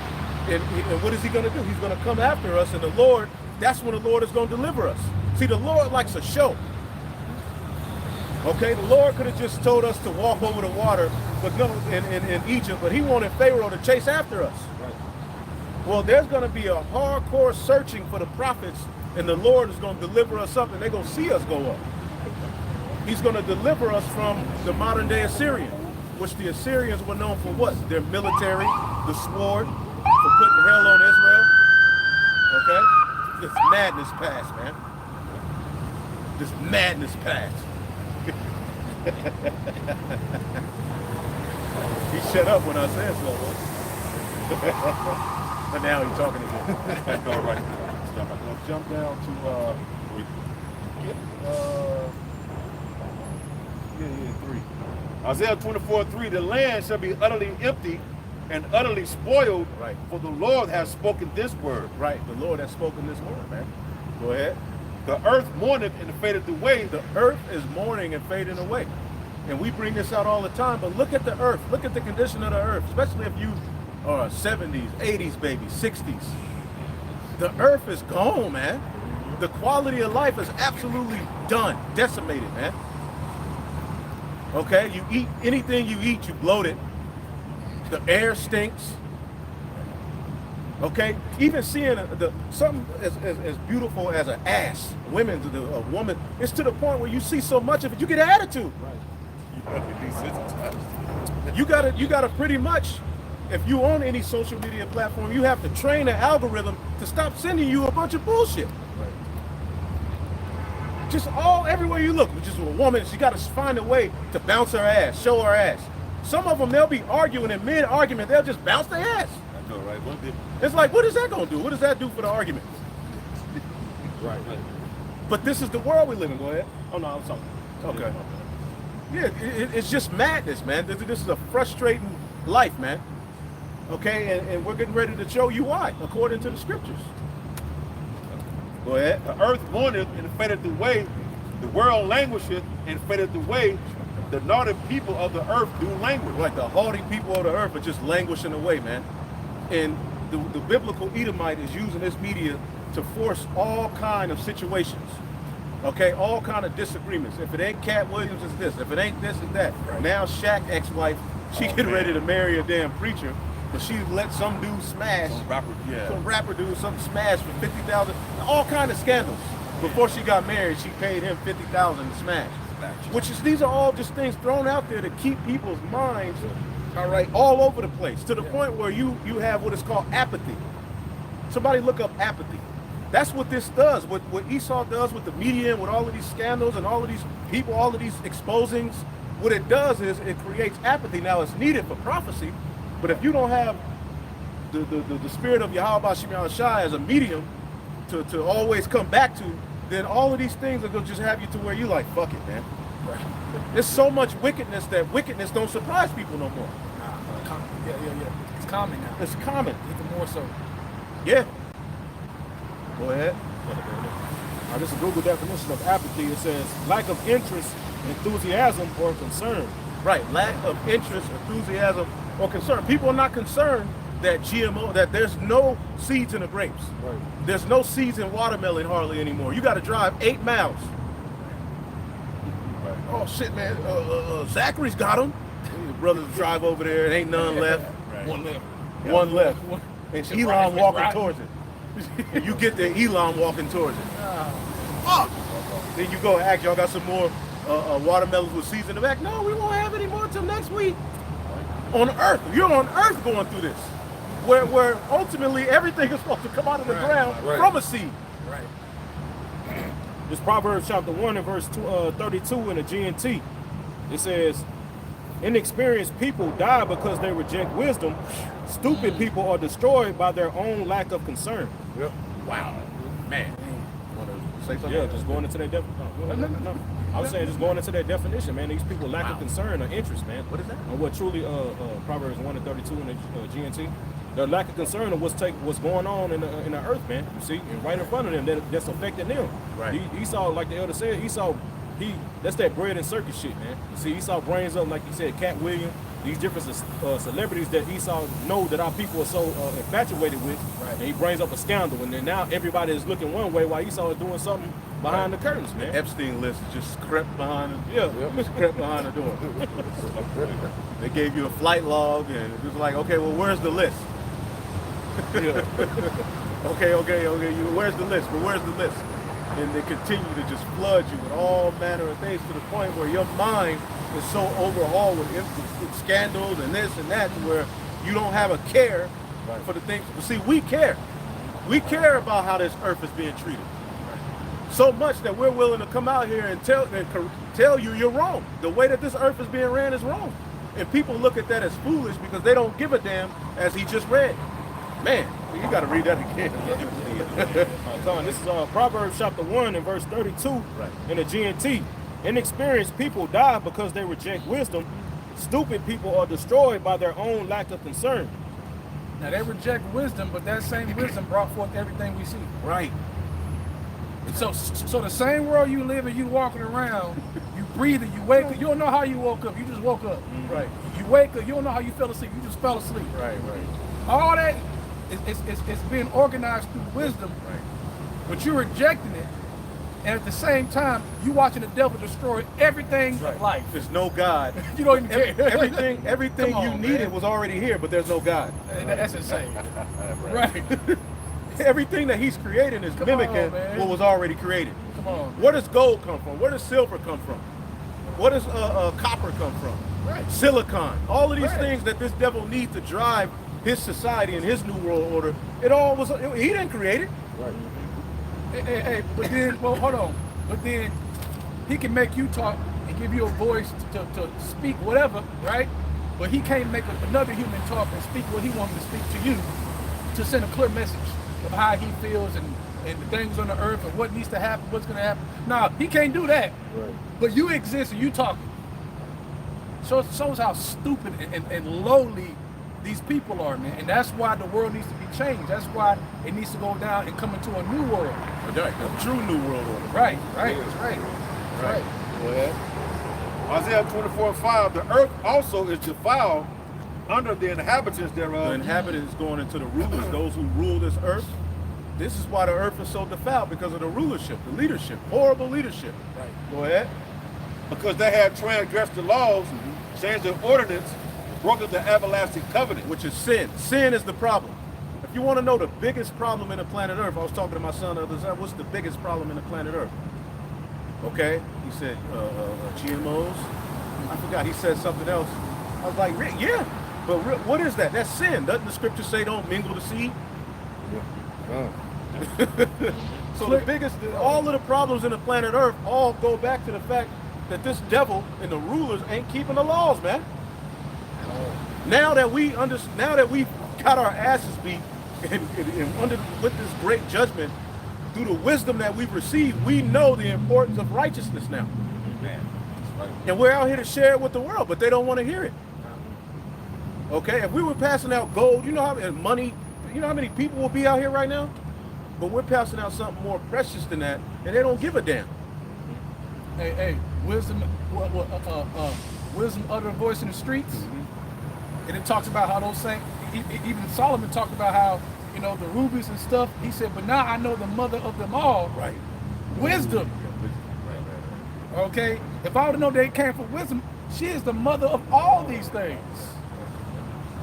And what is he going to do? He's going to come after us, and the Lord, that's when the Lord is going to deliver us. See, the Lord likes a show. Okay, the Lord could have just told us to walk over the water, but no, in Egypt, but he wanted Pharaoh to chase after us. Right. Well, there's going to be a hardcore searching for the prophets, and the Lord is going to deliver us up, and they're going to see us go up. He's going to deliver us from the modern day Assyrian, which the Assyrians were known for what? Their military, the sword, for putting hell on Israel. Okay? This madness past, man. This madness past. He shut up when I said so. But now he's talking again. All right. Let's jump down to 3. Isaiah 24:3, the land shall be utterly empty and utterly spoiled, Right. for the Lord has spoken this word. Right, the Lord has spoken this word, man. Go ahead. The earth mourneth and fadeth away. The earth is mourning and fading away. And we bring this out all the time, but look at the earth. Look at the condition of the earth, especially if you are 70s, 80s baby, 60s. The earth is gone, man. The quality of life is absolutely done, decimated, man. Okay, you eat anything you eat, you bloat it. The air stinks. Okay, even seeing something as beautiful as an ass, a woman, it's to the point where you see so much of it, you get an attitude. You have to be sensitized. You gotta pretty much, if you own any social media platform, you have to train an algorithm to stop sending you a bunch of bullshit. Just everywhere you look, just a woman, she gotta find a way to bounce her ass, show her ass. Some of them, they'll be arguing in mid-argument, they'll just bounce their ass. I know, right? What did It's like, what is that gonna do? What does that do for the argument? Right. But this is the world we live in. Go ahead. Oh no, I'm sorry. Okay. Yeah, it's just madness, man. This is a frustrating life, man. Okay, and we're getting ready to show you why, according to the scriptures. Go ahead. the earth mourneth and fadeth away, the world languisheth and fadeth away, the naughty people of the earth do languish. Like the haughty people of the earth are just languishing away, man. And the biblical Edomite is using this media to force all kind of situations. Okay, all kind of disagreements. If it ain't Cat Williams, it's this. If it ain't this, it's that. Now Shaq ex-wife, she getting ready to marry a damn preacher, but she let some dude smash. Some rapper dude, something smash for $50,000. All kind of scandals. Before she got married, she paid him $50,000 to smash. These are all just things thrown out there to keep people's minds, all right, all over the place, to the point where you have what is called apathy. Somebody look up apathy. That's what this does. What Esau does with the media and with all of these scandals and all of these people, all of these exposings, what it does is it creates apathy. Now it's needed for prophecy, but if you don't have the spirit of Yahweh Shem Yahushua as a medium to always come back to, then all of these things are gonna just have you to where you like, fuck it, man. Right. There's so much wickedness that wickedness don't surprise people no more. Yeah. It's common now. It's common. Even more so. Yeah. Go ahead. This is a Google definition of apathy. It says lack of interest, enthusiasm, or concern. Right. Lack of interest, enthusiasm, or concern. People are not concerned that that there's no seeds in the grapes. Right. There's no seeds in watermelon hardly anymore. You got to drive 8 miles. Right. Oh shit, man. Zachary's got them. Your brothers drive over there. Ain't none left. Right. One left. One left. And It's Elon rotten. walking It's rotten. towards it. And you get there, Elon walking towards it. Fuck! Then you go ask, y'all got some more watermelons with seeds in the back? No, we won't have any more until next week. On Earth. You're on Earth going through this. Where ultimately everything is supposed to come out of the ground from a seed. Right. This Proverbs chapter 1 and verse 32 in the GNT. It says, inexperienced people die because they reject wisdom. Stupid people are destroyed by their own lack of concern. Yep. Wow. Man. You want to say something? Yeah, just going into their definition. No. I was saying just going into their definition, man. These people lack of concern or interest, man. What is that? And what truly Proverbs 1 and 32 in the GNT. Their lack of concern of what's going on in the earth, man. You see, and right in front of them, that's affecting them. Right. Esau, like the elder said, that's that bread and circus shit, man. You see, Esau brings up, like you said, Cat Williams, these different celebrities that Esau know that our people are so infatuated with. Right. And he brings up a scandal, and then now everybody is looking one way while Esau is doing something behind the curtains, man. The Epstein list just crept behind crept behind the door. They gave you a flight log, and it was like, okay, well, where's the list? Okay, where's the list? But where's the list? And they continue to just flood you with all manner of things to the point where your mind is so overhauled with scandals and this and that, where you don't have a care for the things. But see, we care. We care about how this earth is being treated. So much that we're willing to come out here and tell you you're wrong. The way that this earth is being ran is wrong. And people look at that as foolish because they don't give a damn, as he just read. Man, you got to read that again. This is Proverbs chapter 1 and verse 32 in the GNT. Inexperienced people die because they reject wisdom. Stupid people are destroyed by their own lack of concern. Now they reject wisdom, but that same wisdom brought forth everything we see. Right. So the same world you live in, you walking around, you breathing, you wake up, you don't know how you woke up, you just woke up. Right. You wake up, you don't know how you fell asleep, you just fell asleep. Right. All that it's being organized through wisdom, but you're rejecting it, and at the same time, you watching the devil destroy everything of life. There's no God. You don't even care. Everything Come on, you needed man. was already here, but there's no God. That's insane. Right. Everything that he's creating is mimicking man. what was already created. Come on. Where does gold come from? Where does silver come from? Where does copper come from? Right. Silicon. All of these things that this devil needs to drive his society and his new world order, he didn't create it. Hey, but then, well, hold on. But then he can make you talk and give you a voice to speak whatever, right? But he can't make another human talk and speak what he wants to speak to you, to send a clear message of how he feels and the things on the earth and what needs to happen, what's going to happen. No, he can't do that. Right. But you exist and you talking. So it shows how stupid and lowly these people are, man. And that's why the world needs to be changed. That's why it needs to go down and come into a new world. A true new world order. Right. That's right. Go ahead. Isaiah 24:5, the earth also is defiled under the inhabitants thereof. The inhabitants going into the rulers, those who rule this earth. This is why the earth is so defiled, because of the rulership, the leadership, horrible leadership. Right. Go ahead. Because they have transgressed the laws, changed the ordinance, broken the everlasting covenant. Which is sin. Sin is the problem. If you want to know the biggest problem in the planet Earth, I was talking to my son the other day, what's the biggest problem in the planet Earth? Okay, he said GMOs. I forgot, he said something else. I was like, yeah, but what is that? That's sin. Doesn't the scripture say don't mingle the seed? So the biggest, all of the problems in the planet Earth all go back to the fact that this devil and the rulers ain't keeping the laws, man. Now that we got our asses beat and under with this great judgment, through the wisdom that we've received, we know the importance of righteousness now. Man, that's right. And we're out here to share it with the world, but they don't want to hear it. Okay, if we were passing out gold, you know how and money, you know how many people will be out here right now? But we're passing out something more precious than that, and they don't give a damn. Hey, wisdom, wisdom utter a voice in the streets. And it talks about how those saints, even Solomon talked about how, you know, the rubies and stuff. He said, but now I know the mother of them all. Right. Wisdom. Okay? If I would have known they came from wisdom, she is the mother of all these things.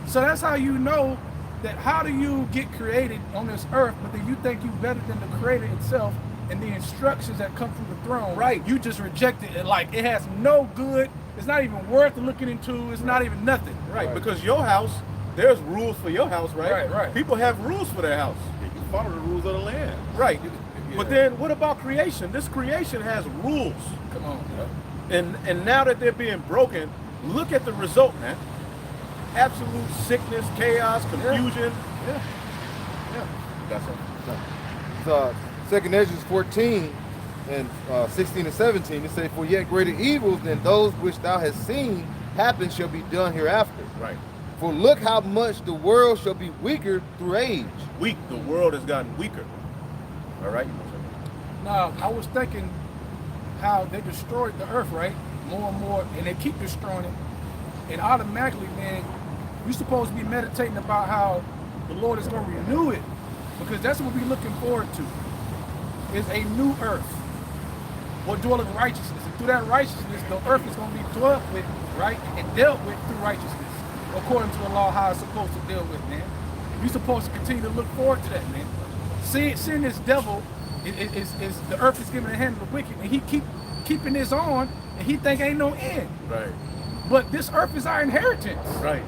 So that's how you know that how do you get created on this earth, but then you think you better than the creator itself and the instructions that come from the throne. Right. You just reject it. Like it has no good. It's not even worth looking into. It's not even nothing. Right, because your house, there's rules for your house, right? Right. People have rules for their house. Yeah, you follow the rules of the land. Right. But then what about creation? This creation has rules. Come on. And now that they're being broken, look at the result, man. Absolute sickness, chaos, confusion. Yeah. That's it. So, 2nd Ezra 14 and 16 and 17, it say, for yet greater evils than those which thou hast seen happen shall be done hereafter. Right. For look how much the world shall be weaker through age. Weak. The world has gotten weaker. All right. Now, I was thinking how they destroyed the earth, right? More and more, and they keep destroying it. And automatically, man, you're supposed to be meditating about how the Lord is going to renew it, because that's what we're looking forward to, is a new earth, or dwell in righteousness. And through that righteousness, the earth is going to be dwelt with, right, and dealt with through righteousness, according to the law, how it's supposed to deal with, man. You're supposed to continue to look forward to that, man. Seeing this devil, is the earth is giving a hand to the wicked, and he keeping this on, and he think ain't no end. Right. But this earth is our inheritance. Right.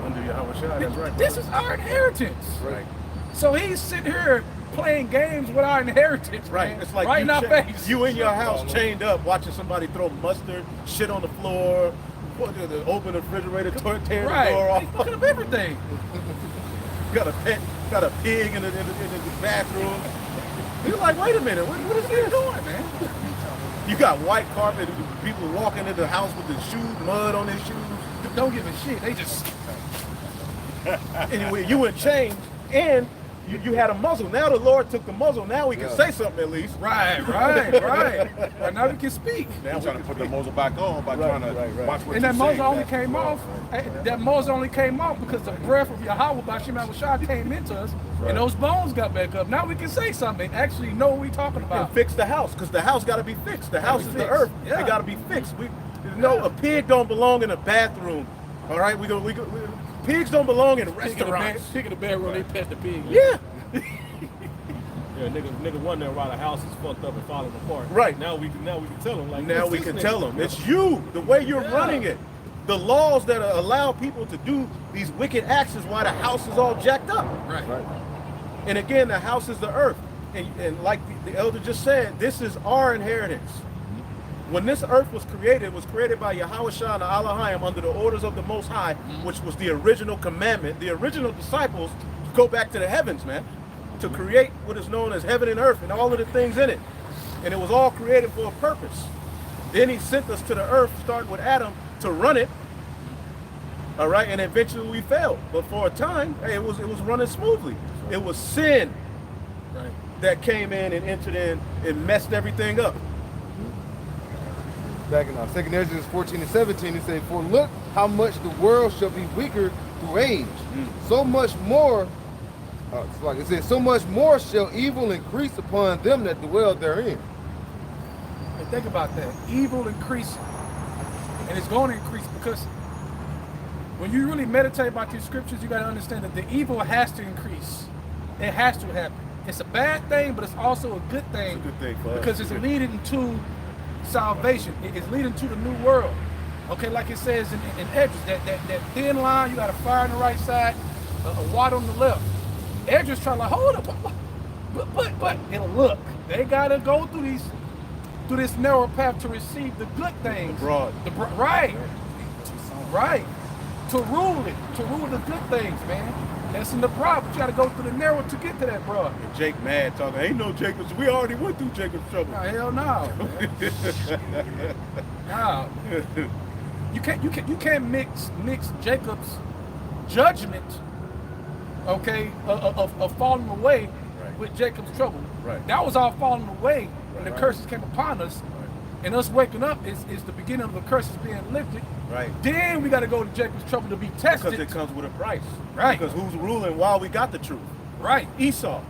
Under Yahweh Shai, that's right. This is our inheritance. Right. So he's sitting here playing games with our inheritance, Right. man. It's like right you in our face. You in your house chained up, watching somebody throw mustard, shit on the floor, open the refrigerator, tear the door off. He's looking up everything. Got a pet, got a pig in the bathroom. You're like, wait a minute, what is this doing, man? You got white carpet, people walking into the house with their shoes, mud on their shoes. Don't give a shit. They just Anyway, you in chains, and you had a muzzle. Now the Lord took the muzzle. Now we can say something at least. right. And now we can speak. Now We're we trying can to put the speak. muzzle back on by trying to watch what And you that say. muzzle only came off. That muzzle only came off because the breath of Yahweh Bashim Yahushua came into us, and those bones got back up. Now we can say something. And actually know what we're talking And about. fix the house, because the house got to be fixed. The house is the earth. Yeah. It got to be fixed. A pig don't belong in a bathroom. All right, pigs don't belong in restaurants. Pick in the bedroom, they pet the pig. Yeah. Yeah, nigga wondering why the house is fucked up and falling apart. Right. Now we can tell them like. Now what's we this can nigga? tell them it's you, the way you're running it. The laws that allow people to do these wicked acts is why the house is all jacked up. Right. And again, the house is the earth. And like the elder just said, this is our inheritance. When this earth was created, it was created by Yahweh Shai and Elohim under the orders of the Most High, which was the original commandment. The original disciples go back to the heavens, man, to create what is known as heaven and earth and all of the things in it. And it was all created for a purpose. Then he sent us to the earth, starting with Adam, to run it. All right, and eventually we failed. But for a time, hey, it was running smoothly. It was sin that came in and entered in and messed everything up. Back in 2nd Ezra 14 and 17, it say, for look how much the world shall be weaker through age. So much more, it says, so much more shall evil increase upon them that dwell therein. And think about that. Evil increasing. And it's going to increase because when you really meditate about these scriptures, you got to understand that the evil has to increase. It has to happen. It's a bad thing, but it's also a good thing. It's a good thing for us. Because it's leading to salvation. It's leading to the new world. Okay, like it says in Esdras, that thin line, you got a fire on the right side, a water on the left. Esdras trying to hold up. But and look, they gotta go through this narrow path to receive the good things. Broad. Right. Right. To rule the good things, man. That's in the broad, but you gotta go through the narrow to get to that broad. And Jake mad talking, ain't no Jacob's. We already went through Jacob's trouble. Nah, hell no. Nah. You can't mix Jacob's judgment, okay, of falling away Right. with Jacob's trouble. Right. That was all falling away when the Right. curses came upon us. And us waking up is the beginning of the curses being lifted. Right. Then we got to go to Jacob's trouble to be tested. Because it comes with a price. Right. Because who's ruling while we got the truth? Right. Esau.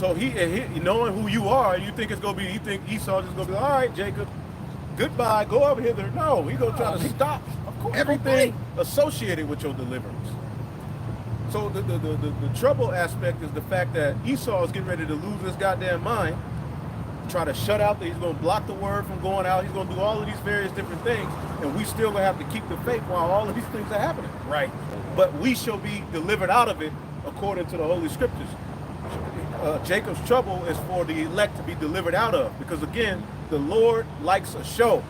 So he knowing who you are, you think it's gonna be, you think Esau just gonna be, all right, Jacob, goodbye, go over hither. No, he gonna try to stop Of course. everything associated with your deliverance. So the trouble aspect is the fact that Esau is getting ready to lose his goddamn mind, try to shut out, he's gonna block the word from going out, he's gonna do all of these various different things, and we still gonna have to keep the faith while all of these things are happening. Right. But we shall be delivered out of it according to the Holy Scriptures. Jacob's trouble is for the elect to be delivered out of, because again, the Lord likes a show,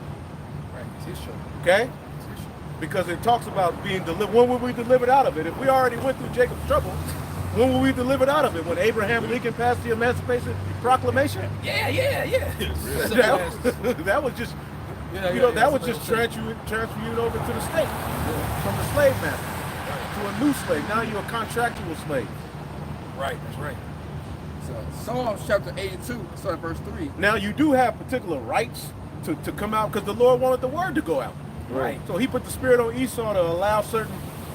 Right. It's his show. okay? It's his show. Because it talks about being delivered. When were we delivered out of it? If we already went through Jacob's trouble, when were we delivered out of it? When Abraham Lincoln passed the Emancipation Proclamation? Yeah. That was just, that was just transfer you over to the state from the slave master to a new slave. Now you're a contractual slave. Right. That's right. So Psalms chapter 82, starting verse 3. Now you do have particular rights to come out because the Lord wanted the word to go out. Right. So he put the spirit on Esau to allow certain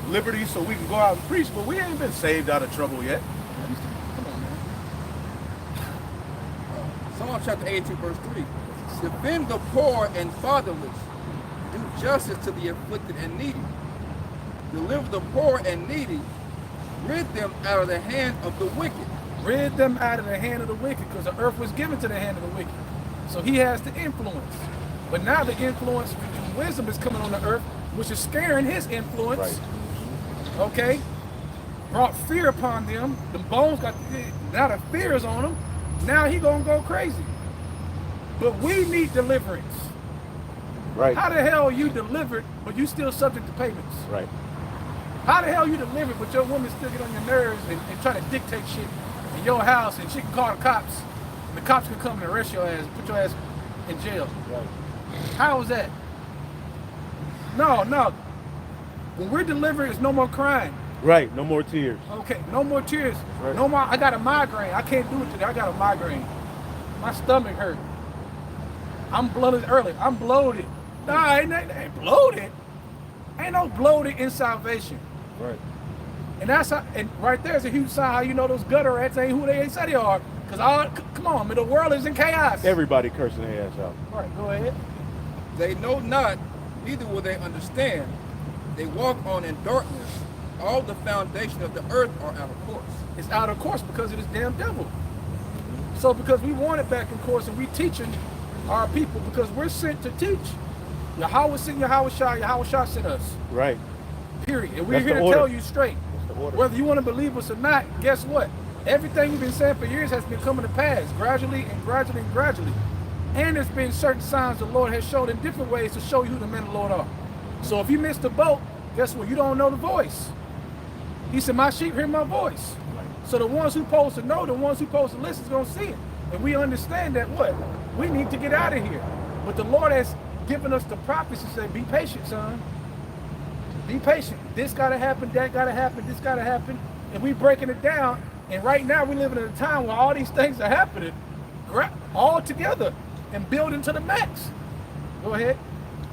liberties so we can go out and preach, but we ain't been saved out of trouble yet. Come on, man. Psalm chapter 82, verse 3. Defend the poor and fatherless. Do justice to the afflicted and needy. Deliver the poor and needy. Rid them out of the hand of the wicked. Rid them out of the hand of the wicked, because the earth was given to the hand of the wicked. So he has the influence. But now the influence and wisdom is coming on the earth, which is scaring his influence. Okay? Brought fear upon them. The bones got, now the fear is on them. Now he gonna go crazy. But we need deliverance. Right. How the hell are you delivered, but you still subject to payments? Right. How the hell you delivered, but your woman still get on your nerves and try to dictate shit in your house, and she can call the cops, and the cops can come and arrest your ass, put your ass in jail. Right. How is that? No. When we're delivered, it's no more crying. Right. No more tears. Okay, no more tears. Right. No more, I got a migraine. I can't do it today. I got a migraine. My stomach hurt. I'm bloated early. I'm bloated. Nah, ain't bloated. Ain't no bloated in salvation. Right. And that's how, and right there is a huge sign how you know those gutter rats ain't who they say they are. Because come on, man, the world is in chaos. Everybody cursing their ass out. All right, go ahead. They know not, neither will they understand. They walk on in darkness. All the foundation of the earth are out of course. It's out of course because of this damn devil. So because we want it back in course, and we teaching our people, because we're sent to teach. Yahweh sent Yahweh Shah sent us. Right. Period. And we're That's here the to order. tell you straight. That's the order. Whether you want to believe us or not, guess what? Everything you've been saying for years has been coming to pass, gradually. And there's been certain signs the Lord has showed in different ways to show you who the men of the Lord are. So if you missed the boat, guess what? You don't know the voice. He said, my sheep hear my voice. So the ones who supposed to know, the ones who supposed to listen is going to see it. And we understand that what? We need to get out of here. But the Lord has given us the prophecy to say, be patient, son. Be patient. This got to happen, that got to happen, this got to happen. And we breaking it down. And right now we're living in a time where all these things are happening all together and building to the max. Go ahead.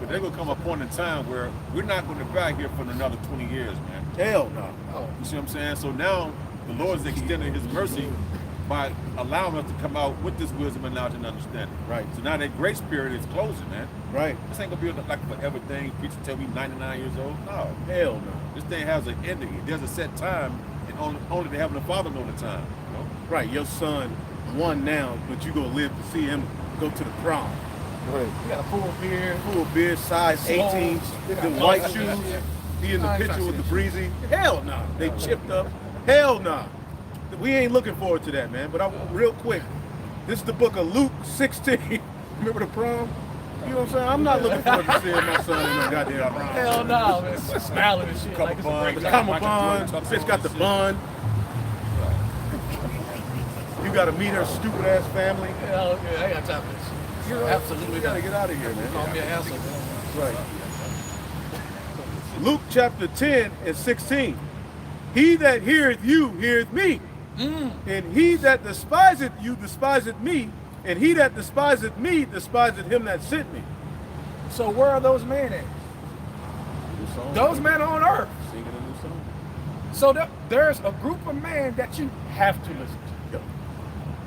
But there's gonna come a point in time where we're not gonna be out here for another 20 years, man. Hell no. Oh, You see what I'm saying? So now the Lord's extending his mercy by allowing us to come out with this wisdom and knowledge and understanding. Right. So now that grace period is closing, man. Right. This ain't gonna be like a forever thing. Preacher tell me 99 years old. No. Hell no. This thing has an ending. There's a set time, and only the Heavenly Father know the time. You know? Right. Your son won now, but you gonna live to see him go to the prom. Right. you got a full beard. Full beard, size 18, the white shoes. He in the I ain't picture trying with to the see breezy. Hell no. They chipped up. Hell no. we ain't looking forward to that, man. But real quick, this is the book of Luke 16. Remember the prom? You know what I'm saying? I'm not looking forward to seeing my son in no goddamn prom. Hell no, man. Smiling and shit. Like it's a great The time. comma bun, bitch got the bun. You gotta meet her stupid ass family. Hell yeah, I got time for this. You know, Absolutely You gotta not. get out of here, Call man. me an asshole. Right. Luke chapter 10 and 16. He that heareth you heareth me. And he that despiseth you despiseth me. And he that despiseth me despiseth him that sent me. So where are those men at? Those men are on earth. Singing a new song. So there's a group of men that you have to listen to. Yep.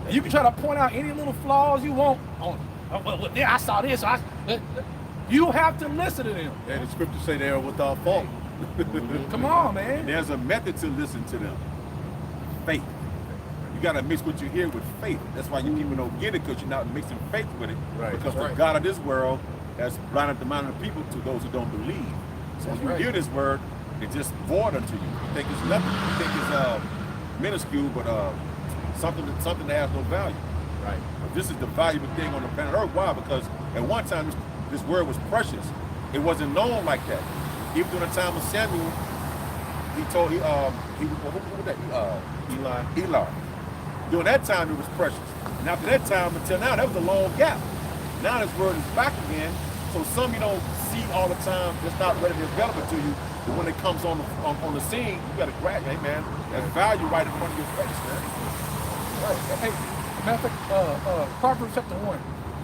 You can try to point out any little flaws you want on. Well, yeah, I saw this. You have to listen to them. And the scriptures say they are without fault. Come on, man. There's a method to listen to them. Faith. You gotta mix what you hear with faith. That's why you people don't get it, because you're not mixing faith with it. Right. Because That's the right. God of this world has blinded the mind of the people to those who don't believe. So when you right. hear this word, it's just void unto you. You think it's nothing. You think it's minuscule, but something that has no value. Right. But this is the valuable thing on the planet Earth. Why? Because at one time this word was precious. It wasn't known like that. Even during the time of Samuel, he told who was that? Eli. During that time, it was precious. And after that time, until now, that was a long gap. Now this word is back again. So some you don't see all the time, it's not readily available to you. But when it comes on the scene, you got to grab it. Hey, man, that's value right in front of your face, man. Right. Hey, matter of fact, Proverbs chapter 1,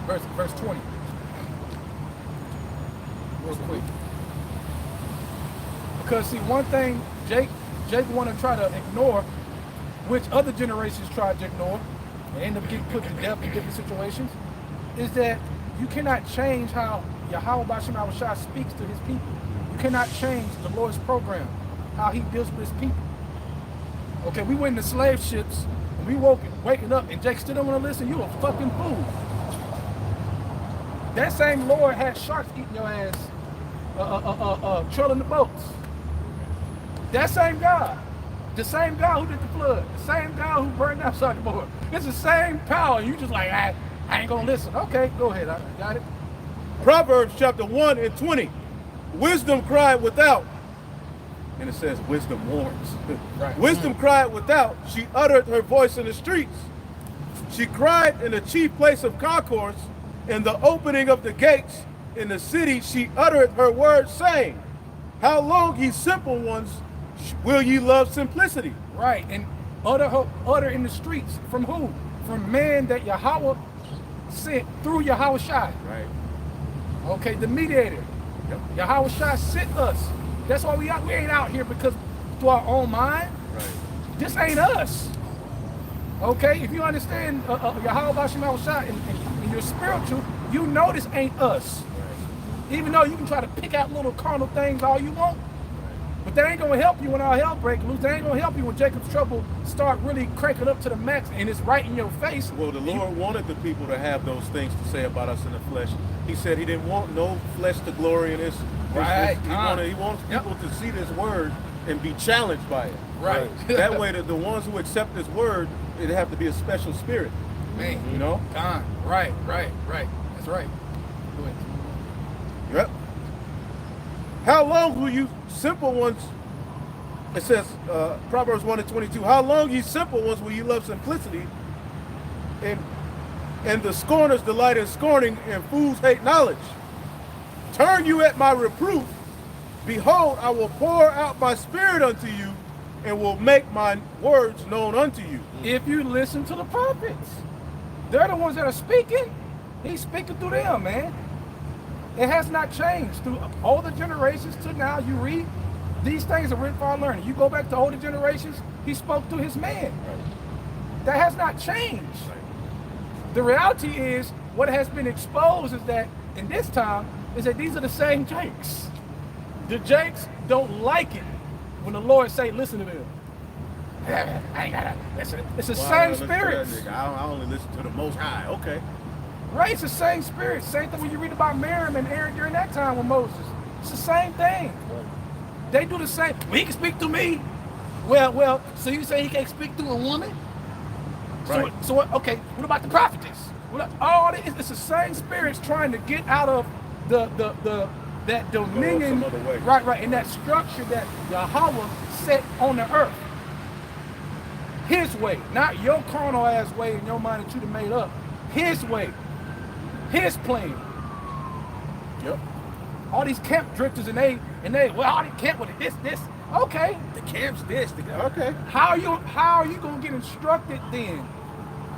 verse 20. Real quick. Because see, one thing Jake want to try to ignore, which other generations tried to ignore, and end up getting put to death in different situations, is that you cannot change how Yahweh Bashim Shah speaks to his people. You cannot change the Lord's program, how he deals with his people. Okay, we went in the slave ships, and we waking up, and Jake still don't want to listen. You a fucking fool. That same Lord had sharks eating your ass, trailing the boats. That same God. The same God who did the flood. The same God who burned down Sodom and Gomorrah. It's the same power. You just like, I ain't gonna listen. Okay, go ahead. I got it. Proverbs chapter 1 and 20. Wisdom cried without. And it says wisdom warns. Right. Wisdom cried without. She uttered her voice in the streets. She cried in the chief place of concourse. In the opening of the gates in the city, she uttered her words, saying, how long, ye simple ones, will ye love simplicity? Right, and utter in the streets. From who? From man that Yahweh sent through Yahweh Shai. Right. Okay, the mediator. Yep. Yahweh Shai sent us. That's why we ain't out here because through our own mind. Right. This ain't us. Okay, if you understand Yahweh Bashim Shai and you're spiritual, you know this ain't us. Even though you can try to pick out little carnal things all you want, but that ain't gonna help you when all hell breaks loose. That ain't gonna help you when Jacob's trouble start really cranking up to the max and it's right in your face. Well, the Lord wanted the people to have those things to say about us in the flesh. He said he didn't want no flesh to glory in his. Right. He wants people to see this word and be challenged by it. Right. That way, the ones who accept this word, it'd have to be a special spirit. Man, You know? God. Right. That's right. Go ahead. Yep. How long will you simple ones? It says, Proverbs 1 and 22. How long, ye simple ones, will you love simplicity? And the scorners delight in scorning, and fools hate knowledge. Turn you at my reproof. Behold, I will pour out my spirit unto you, and will make my words known unto you. If you listen to the prophets, they're the ones that are speaking. He's speaking through them, man. It has not changed through all the generations to now. You read, these things are written for our learning. You go back to older generations, he spoke through his man. That has not changed. The reality is, what has been exposed is that in this time, is that these are the same Jakes. The Jakes don't like it when the Lord say, listen to them. I ain't gotta listen. It's the same spirit. I only listen to the Most High. Okay. Right, it's the same spirit. Same thing when you read about Miriam and Aaron during that time with Moses. It's the same thing. They do the same. Well, he can speak to me. Well, so you say he can't speak through a woman? Right. So okay, what about the prophetess? It's the same spirits trying to get out of that dominion, some other way. right, and that structure that Yahweh set on the earth. His way, not your carnal ass way in your mind that you done made up. His way, his plan. Yep. All these camp drifters and they all they camp with this. Okay, the camp's this. Okay. How are you gonna get instructed then?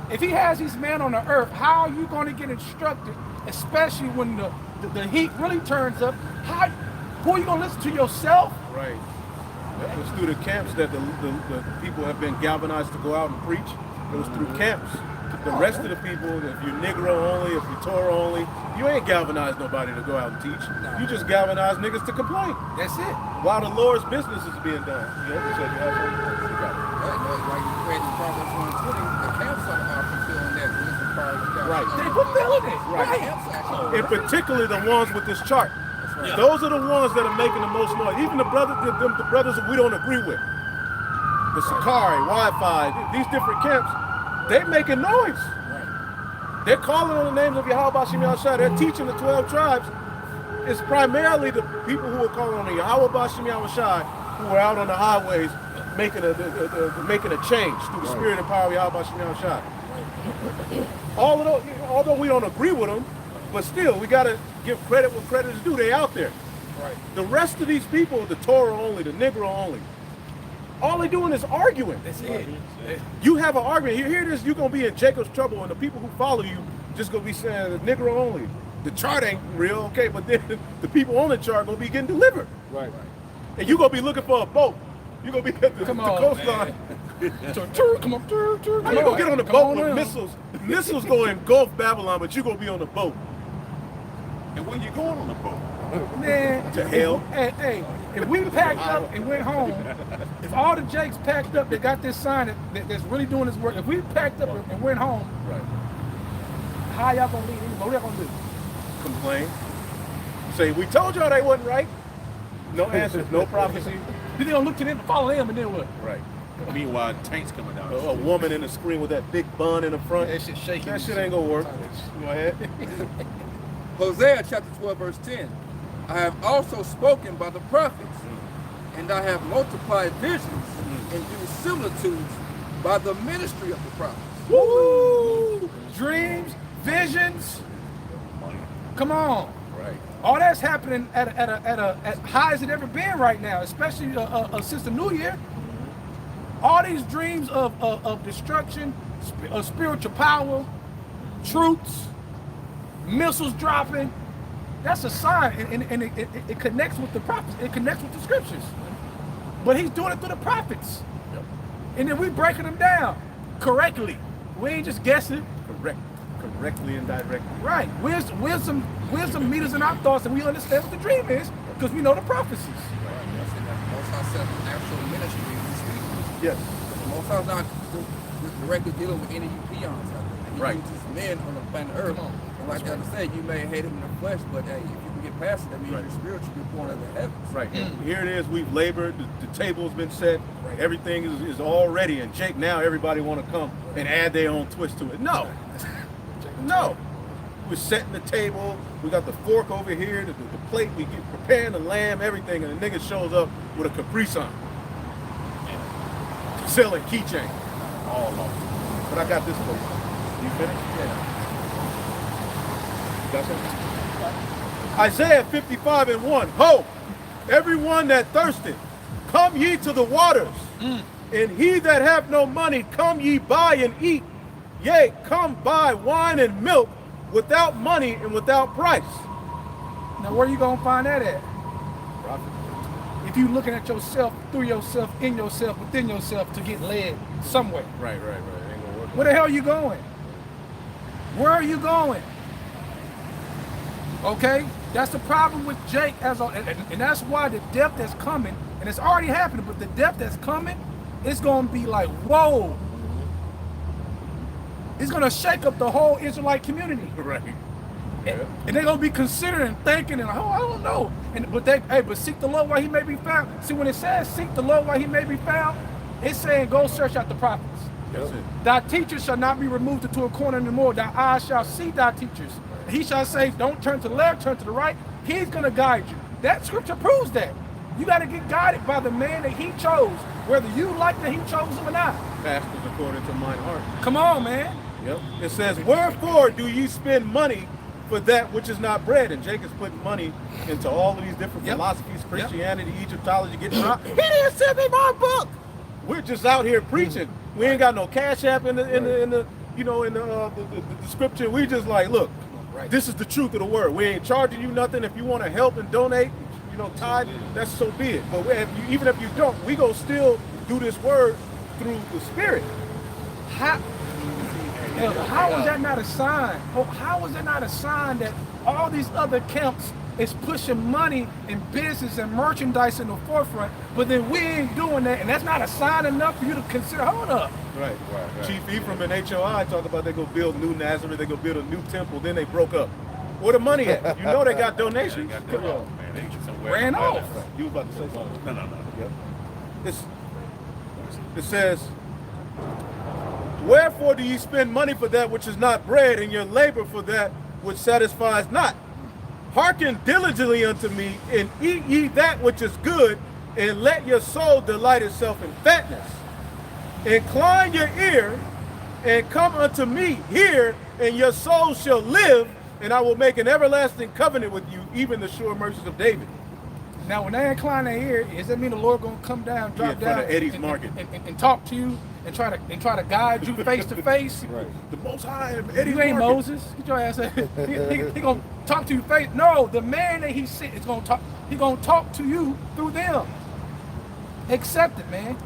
If he has these men on the earth, how are you gonna get instructed? Especially when the heat really turns up. Who are you gonna listen to, yourself? Right. It's through the camps that the people have been galvanized to go out and preach. It was through camps. The rest of the people, if you're Negro only, if you're Torah only, you ain't galvanized nobody to go out and teach. You just galvanize niggas to complain. That's it. While the Lord's business is being done. Yeah, you said you have something? You got it. Like you read in Proverbs 120, the camps are fulfilling that religion part of the Right. They fulfilling it. Right. Camps actually. And particularly the ones with this chart. Those are the ones that are making the most noise. Even the brothers that we don't agree with. The Sakari, Wi-Fi, these different camps, they making noise. They're calling on the names of Yahweh Bashim Yahushua. They're teaching the 12 tribes. It's primarily the people who are calling on the Yahweh Bashim Yahushua who are out on the highways making a change through the spirit and power of Yahweh Bashim Yahushua. All of those, although we don't agree with them, but still, we got to give credit what credit is due. They out there. Right. The rest of these people, the Torah only, the Negro only, all they doing is arguing. That's it. You have an argument. Here it is, you're going to be in Jacob's trouble, and the people who follow you just going to be saying the Negro only. The chart ain't real, okay, but then the people on the chart going to be getting delivered. Right. And you're going to be looking for a boat. You're going to be at the coastline. Come on, How you going to get on the boat with missiles? Missiles going to engulf Babylon, but you're going to be on the boat. And when you going on the boat? Man, To hell. Hey, if we packed up and went home, if all the Jakes packed up that got this sign that's really doing this work, if we packed up and went home, Right. how y'all gonna leave? What y'all gonna do? Complain. Say, we told y'all they wasn't right. No answers, no prophecy. Then they gonna look to them and follow them, and then what? Right. Meanwhile, tanks coming down. A woman in the screen with that big bun in the front. That shit shaking. That shit ain't gonna work. Go ahead. Hosea chapter 12, verse 10. I have also spoken by the prophets, and I have multiplied visions and used similitudes by the ministry of the prophets. Woo! Dreams, visions. Come on. Right. All that's happening at high as it ever been right now, especially since the new year. All these dreams of destruction, of spiritual power, truths, missiles dropping. That's a sign, and it connects with the prophets. It connects with the scriptures. But he's doing it through the prophets. Yep. And then we breaking them down correctly. We ain't just guessing. Correctly and directly. Right. Wisdom meet us in our thoughts, and we understand what the dream is because we know the prophecies. That's it. Most High said the actual ministry is speaking. Yes. Most High's not just directly dealing with any of you peons out there. He Right. uses men on the planet Earth. Come on. And like I said, you may hate him in the flesh, but hey, if you can get past it, that means Right. you're spiritual, you're born of the heavens. Right. Here it is. We've labored. The table's been set. Everything is all ready. And Jake, now everybody want to come and add their own twist to it. No. No. We're setting the table. We got the fork over here, the plate. We get preparing the lamb, everything. And the nigga shows up with a Capri Sun. Selling keychain. All of them. But I got this for you. You finished? Yeah. You got something? Isaiah 55:1. Ho! Everyone that thirsteth, come ye to the waters. And he that have no money, come ye buy and eat. Yea, come buy wine and milk without money and without price. Now, where you gonna find that at? If you looking at yourself, through yourself, in yourself, within yourself to get led somewhere. Right. Ain't gonna work. Where the hell are you going? Where are you going? Okay, that's the problem with Jake, and that's why the death that's coming, and it's already happening, but the death that's coming, it's gonna be like, whoa. It's gonna shake up the whole Israelite community. Right. And they're gonna be considering, thinking, and I don't know. But seek the Lord while he may be found. See, when it says seek the Lord while he may be found, It's saying, go search out the prophets. That's it. Thy teachers shall not be removed into a corner anymore. Thy eyes shall see thy teachers. He shall say, don't turn to the left, turn to the right. He's going to guide you. That scripture proves that. You got to get guided by the man that he chose, whether you like that he chose him or not. Pastors according to mine heart. Come on, man. Yep. It says, wherefore do ye spend money for that which is not bread? And Jacob's putting money into all of these different Yep. philosophies, Christianity, Egyptology, getting out. He didn't send me my book. We're just out here preaching. We ain't got no cash app in the scripture. We just like, look, this is the truth of the word. We ain't charging you nothing. If you want to help and donate, tithe, that's so be it. But even if you don't, we go still do this word through the Spirit. How is that not a sign? How is that not a sign that all these other camps is pushing money and business and merchandise in the forefront, but then we ain't doing that, and that's not a sign enough for you to consider? Hold up. Right. Chief Ephraim and HOI talk about they go build new Nazareth, they go build a new temple, then they broke up. Where the money at? You know they got donations. Come on. Man, they get somewhere. Ran off. You was about to say something. No. Yep. It says, wherefore do ye spend money for that which is not bread, and your labor for that which satisfies not? Hearken diligently unto me, and eat ye that which is good, and let your soul delight itself in fatness. Incline your ear, and come unto me, hear, and your soul shall live, and I will make an everlasting covenant with you, even the sure mercies of David. Now, when they incline their ear, does that mean the Lord gonna come down, drop in front down, of Eddie's Market. and talk to you and try to guide you face to face? Right. The Most High and Eddie's You ain't Market. Moses. Get your ass out. He gonna talk to you face. No, the man that he sent is gonna talk. He gonna talk to you through them. Accept it, man.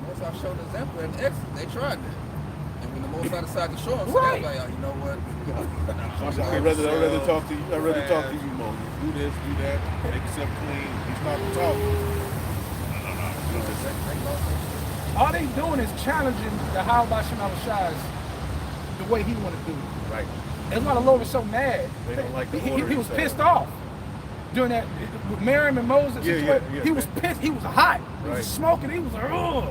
Most I showed an example in Exodus. They tried that. And when the Most I decided to show them, so Right. they was like, you know what? I'd rather talk to you. I'd rather talk to you, Moses. Do this, do that, make yourself clean. He started to talk. All they doing is challenging the How Bashim Al-Shai's the way he want to do it. Right. That's why the Lord was so mad. They don't like the He order was he pissed set. off during that with Miriam and Moses. Yeah, situation. yeah. He was pissed. He was hot. He Right. was smoking. He was like, ugh.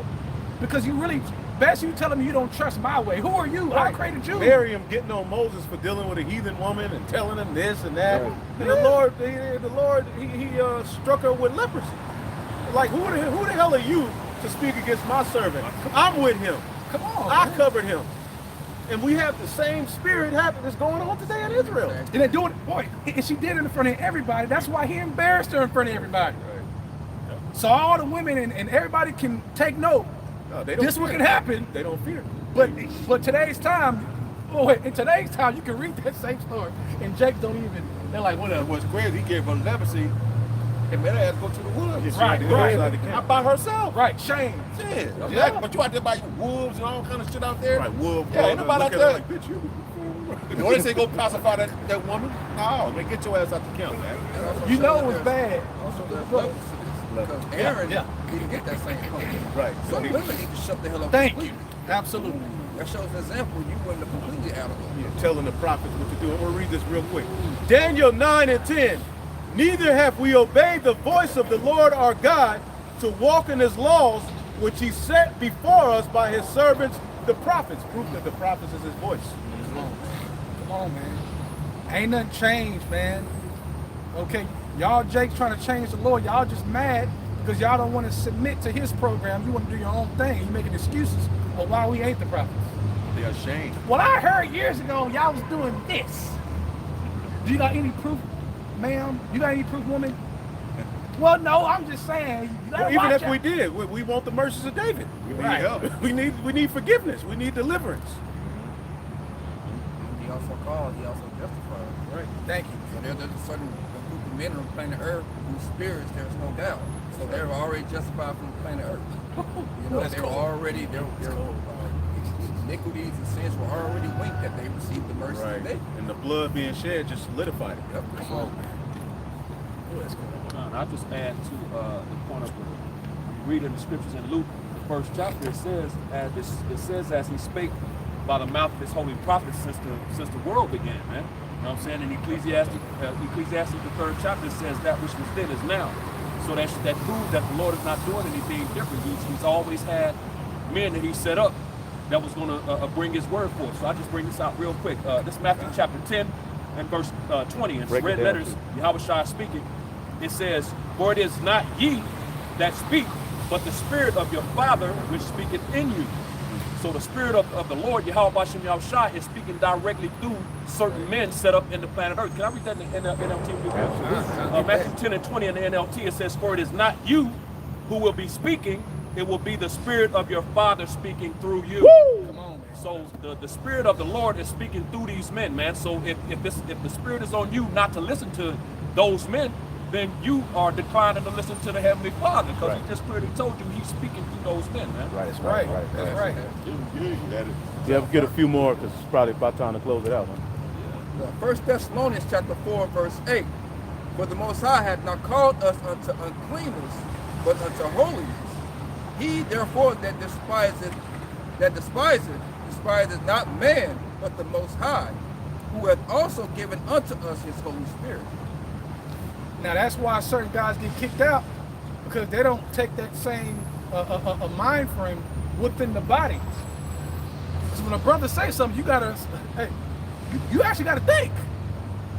Because you really, best you telling me you don't trust my way. Who are you? I created you. Miriam getting on Moses for dealing with a heathen woman and telling him this and that. Right. And the Lord, he struck her with leprosy. Like, who the hell are you to speak against my servant? I'm with him. Come on. I man. covered him. And we have the same spirit that's going on today in Israel. And they're doing it, boy. And she did it in front of everybody. That's why he embarrassed her in front of everybody. So all the women and everybody can take note. No, they don't This what fear. can happen. They don't fear. But today's time, in today's time, you can read that same story, and Jake don't even. They're like, And whatever. what's crazy, he gave her leprosy and made her ass go to the woods. Yes, Right, she had to go right. outside the camp. Not by herself. Right, shame. Shit. Yeah. But you out there by your wolves and all kind of shit out there. Right, wolf. Yeah, ain't nobody out look at there. her like, bitch, you. When they say go pacify that woman, no, man, get your ass out the camp, man. You know it was bad. Also, there's levels to this. Because Aaron Yeah. didn't get that same punishment. Right. So women need to shut the hell up. Thank you. completely. Absolutely. That shows an example. You wouldn't have completely out of it. Yeah, telling the prophets what to do. I'm going to read this real quick. Daniel 9 and 10. Neither have we obeyed the voice of the Lord our God to walk in his laws, which he set before us by his servants, the prophets. Proof that the prophets is his voice. Come on, man. Ain't nothing changed, man. Okay, y'all Jake's trying to change the law. Y'all just mad because y'all don't want to submit to his program. You want to do your own thing. You making excuses of why we ain't the prophets. They're ashamed. Well, I heard years ago y'all was doing this. Do you got any proof, ma'am? You got any proof, woman? Well, no, I'm just saying. You gotta Well, even watch if out. we did, we want the mercies of David. We need Right. help. We need forgiveness. We need deliverance. He also called, he also justified. Right. Thank you. So there's a certain group of men on planet Earth whose spirits there's no doubt. So they're already justified from planet Earth. You know, That's they're cool. already, their iniquities and sins were already winked that they received the mercy Right. of David. And the blood being shed just solidified it. Yep. Come on, man. Oh, that's cool. And I'll just add to the point of reading the scriptures in Luke, the first chapter. It says as he spake by the mouth of his holy prophets since the world began, man. You know what I'm saying? In Ecclesiastes, the third chapter, it says that which was then is now. So that proves that the Lord is not doing anything different. He's always had men that he set up that was going to bring his word forth. So I just bring this out real quick. This is Matthew chapter 10 and verse 20. In Break it red down, letters, Yahushua speaking. It says, "For it is not ye that speak, but the Spirit of your Father which speaketh in you." So the Spirit of the Lord, Yahweh Bashem Yahushua, is speaking directly through certain men set up in the planet Earth. Can I read that in the NLT? Matthew 10 and 20 in the NLT, it says, "For it is not you who will be speaking, it will be the Spirit of your Father speaking through you." Come on, man. So the Spirit of the Lord is speaking through these men, man. So if the Spirit is on you not to listen to those men, then you are declining to listen to the Heavenly Father, because He just clearly told you He's speaking through those men, man. Right, That's right. That's right. Yeah, we'll get a few more because it's probably about time to close it out, man. 1 Thessalonians chapter 4 verse 8. For the Most High hath not called us unto uncleanness, but unto holiness. He therefore that despiseth not man, but the Most High, who hath also given unto us his Holy Spirit. Now that's why certain guys get kicked out, because they don't take that same mind frame within the body. So when a brother says something, you gotta, hey, you actually gotta think,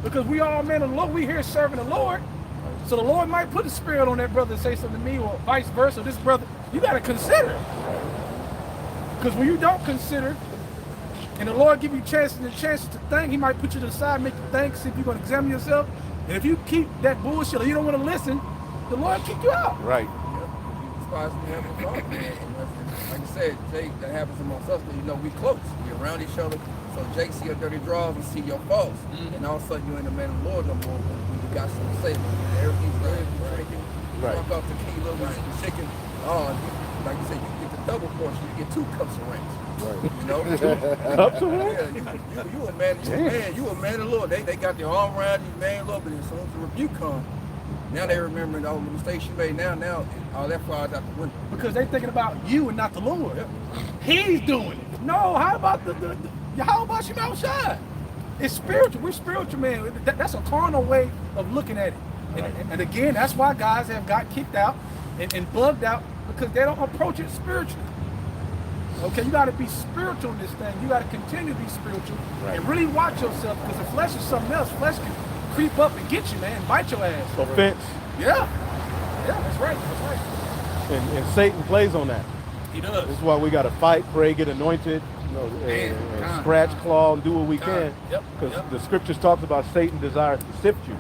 because we all men of the Lord. We here serving the Lord, so the Lord might put a spirit on that brother to say something to me, or vice versa. This brother, you gotta consider, because when you don't consider, and the Lord give you chances and chances to think, He might put you to the side, make you think, see if you're gonna examine yourself. And if you keep that bullshit or you don't want to listen, the Lord will kick you out. Right. You despise the Heavenly Father, man. Like I said, Jake, that happens amongst us, because you know we close. We around each other. So Jake see your dirty drawers and see your faults. And all of a sudden you ain't a man of the Lord no more when you got something to say. Everything's good, drinking, Right. drunk off tequila, eating chicken. Oh, like you said, you get the double portion, you get 2 cups of ranch. Right. You know? Cups of Yeah, you a man, you a man of the Lord. They got their arm around you, man of the Lord, but as soon as the rebuke comes, now they remember all the mistakes you made. Now all that flies out the window. Because they thinking about you and not the Lord. He's doing it. No, how about how about you outside? It's spiritual. We're spiritual, man. That's a carnal way of looking at it. And again, that's why guys have got kicked out and bugged out, because they don't approach it spiritually. Okay, you got to be spiritual in this thing. You got to continue to be spiritual and really watch yourself, because the flesh is something else. Flesh can creep up and get you, man, and bite your ass. Offense. Yeah, that's right. That's right. And Satan plays on that. He does. This is why we got to fight, pray, get anointed, and scratch, claw, and do what we can. Yep. Because the scriptures talks about Satan desires to sift you.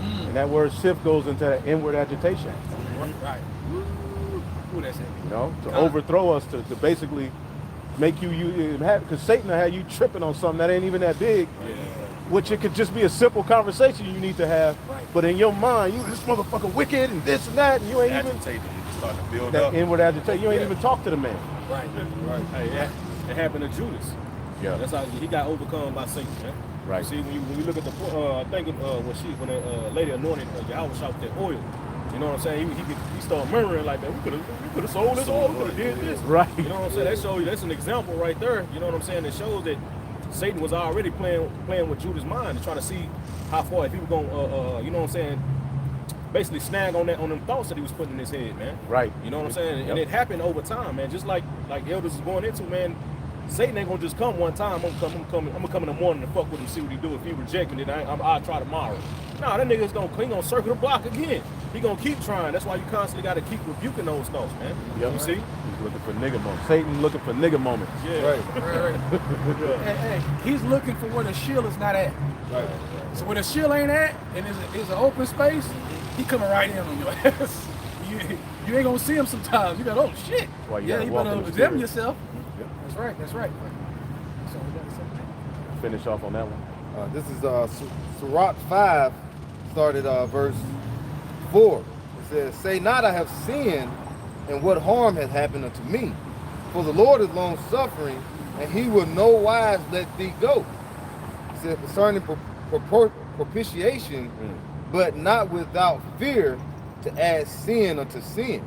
And that word sift goes into that inward agitation. Right. Ooh, that's heavy. You know, to overthrow us, to basically make you because Satan will have you tripping on something that ain't even that big, which it could just be a simple conversation you need to have. But in your mind, you this motherfucker wicked and this and that, and you ain't even Starting to build that up. inward agitation. You ain't even talk to the man. Right. Hey, that happened to Judas. Yeah. That's how he got overcome by Satan, man. Right. See, when you look at the, I think when the lady anointed Yahweh shot with that oil, you know what I'm saying? He started murmuring like that. We could have sold this oil. We could have did this. Right. You know what I'm saying? That shows you. That's an example right there. You know what I'm saying? That shows that Satan was already playing with Judas' mind and trying to see how far if he was going, you know what I'm saying? Basically snag on them thoughts that he was putting in his head, man. Right. You know what I'm saying? Yep. And it happened over time, man. Just like elders is going into, man. Satan ain't gonna just come one time. I'm gonna come in the morning and fuck with him, see what he do. If he rejecting it, I'll try tomorrow. Nah, that nigga's gonna circle the block again. He gonna keep trying. That's why you constantly gotta keep rebuking those thoughts, man. Yep. You see? He's looking for nigga moments. Satan looking for nigga moments. Yeah. Right. Hey, he's looking for where the shield is not at. Right. So where the shield ain't at, and there's an open space, he coming right in on your ass. You ain't gonna see him sometimes. You got, oh shit. Well, you yeah, gotta you walk better in the examine spirit. yourself. Yep. That's right. So we got something. Finish off on that one. This is Sirach 5, started verse 4. It says, "Say not I have sinned, and what harm hath happened unto me? For the Lord is long suffering, and He will no wise let thee go." It says, "Concerning propitiation, but not without fear, to add sin unto sin."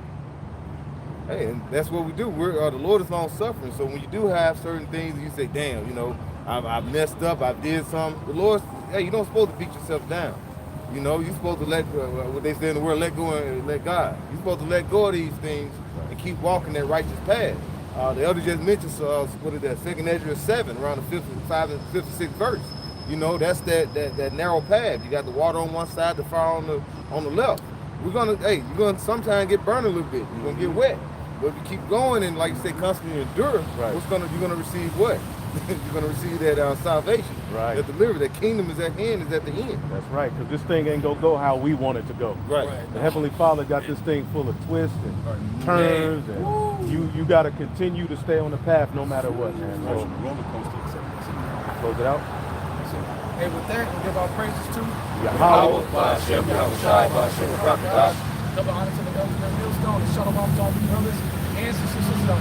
Hey, and that's what we do. The Lord is long suffering. So when you do have certain things, and you say, "Damn, you know, I messed up. I did something." The Lord, hey, you don't supposed to beat yourself down. You know, you're supposed to let what they say in the word, let go and let God. You're supposed to let go of these things and keep walking that righteous path. The elder just mentioned, what is that? 2nd Ezra 7, around the 5th and 56th verse. You know, that's that narrow path. You got the water on one side, the fire on the left. You're gonna sometimes get burned a little bit. You're gonna get wet. But if you keep going and, like you say, constantly endure, Right. you're gonna receive what? You're gonna receive that salvation, Right. that deliverance, that kingdom is at hand, is at the end. That's right, because this thing ain't gonna go how we want it to go. Right. The Heavenly Father got this thing full of twists and turns, and you got to continue to stay on the path no matter what, man. So, Roller coaster. close it out. Hey, with that, we'll give our praises to Yahweh. Double honor to the elders of Millstone, and Shalom to all the brothers and sisters of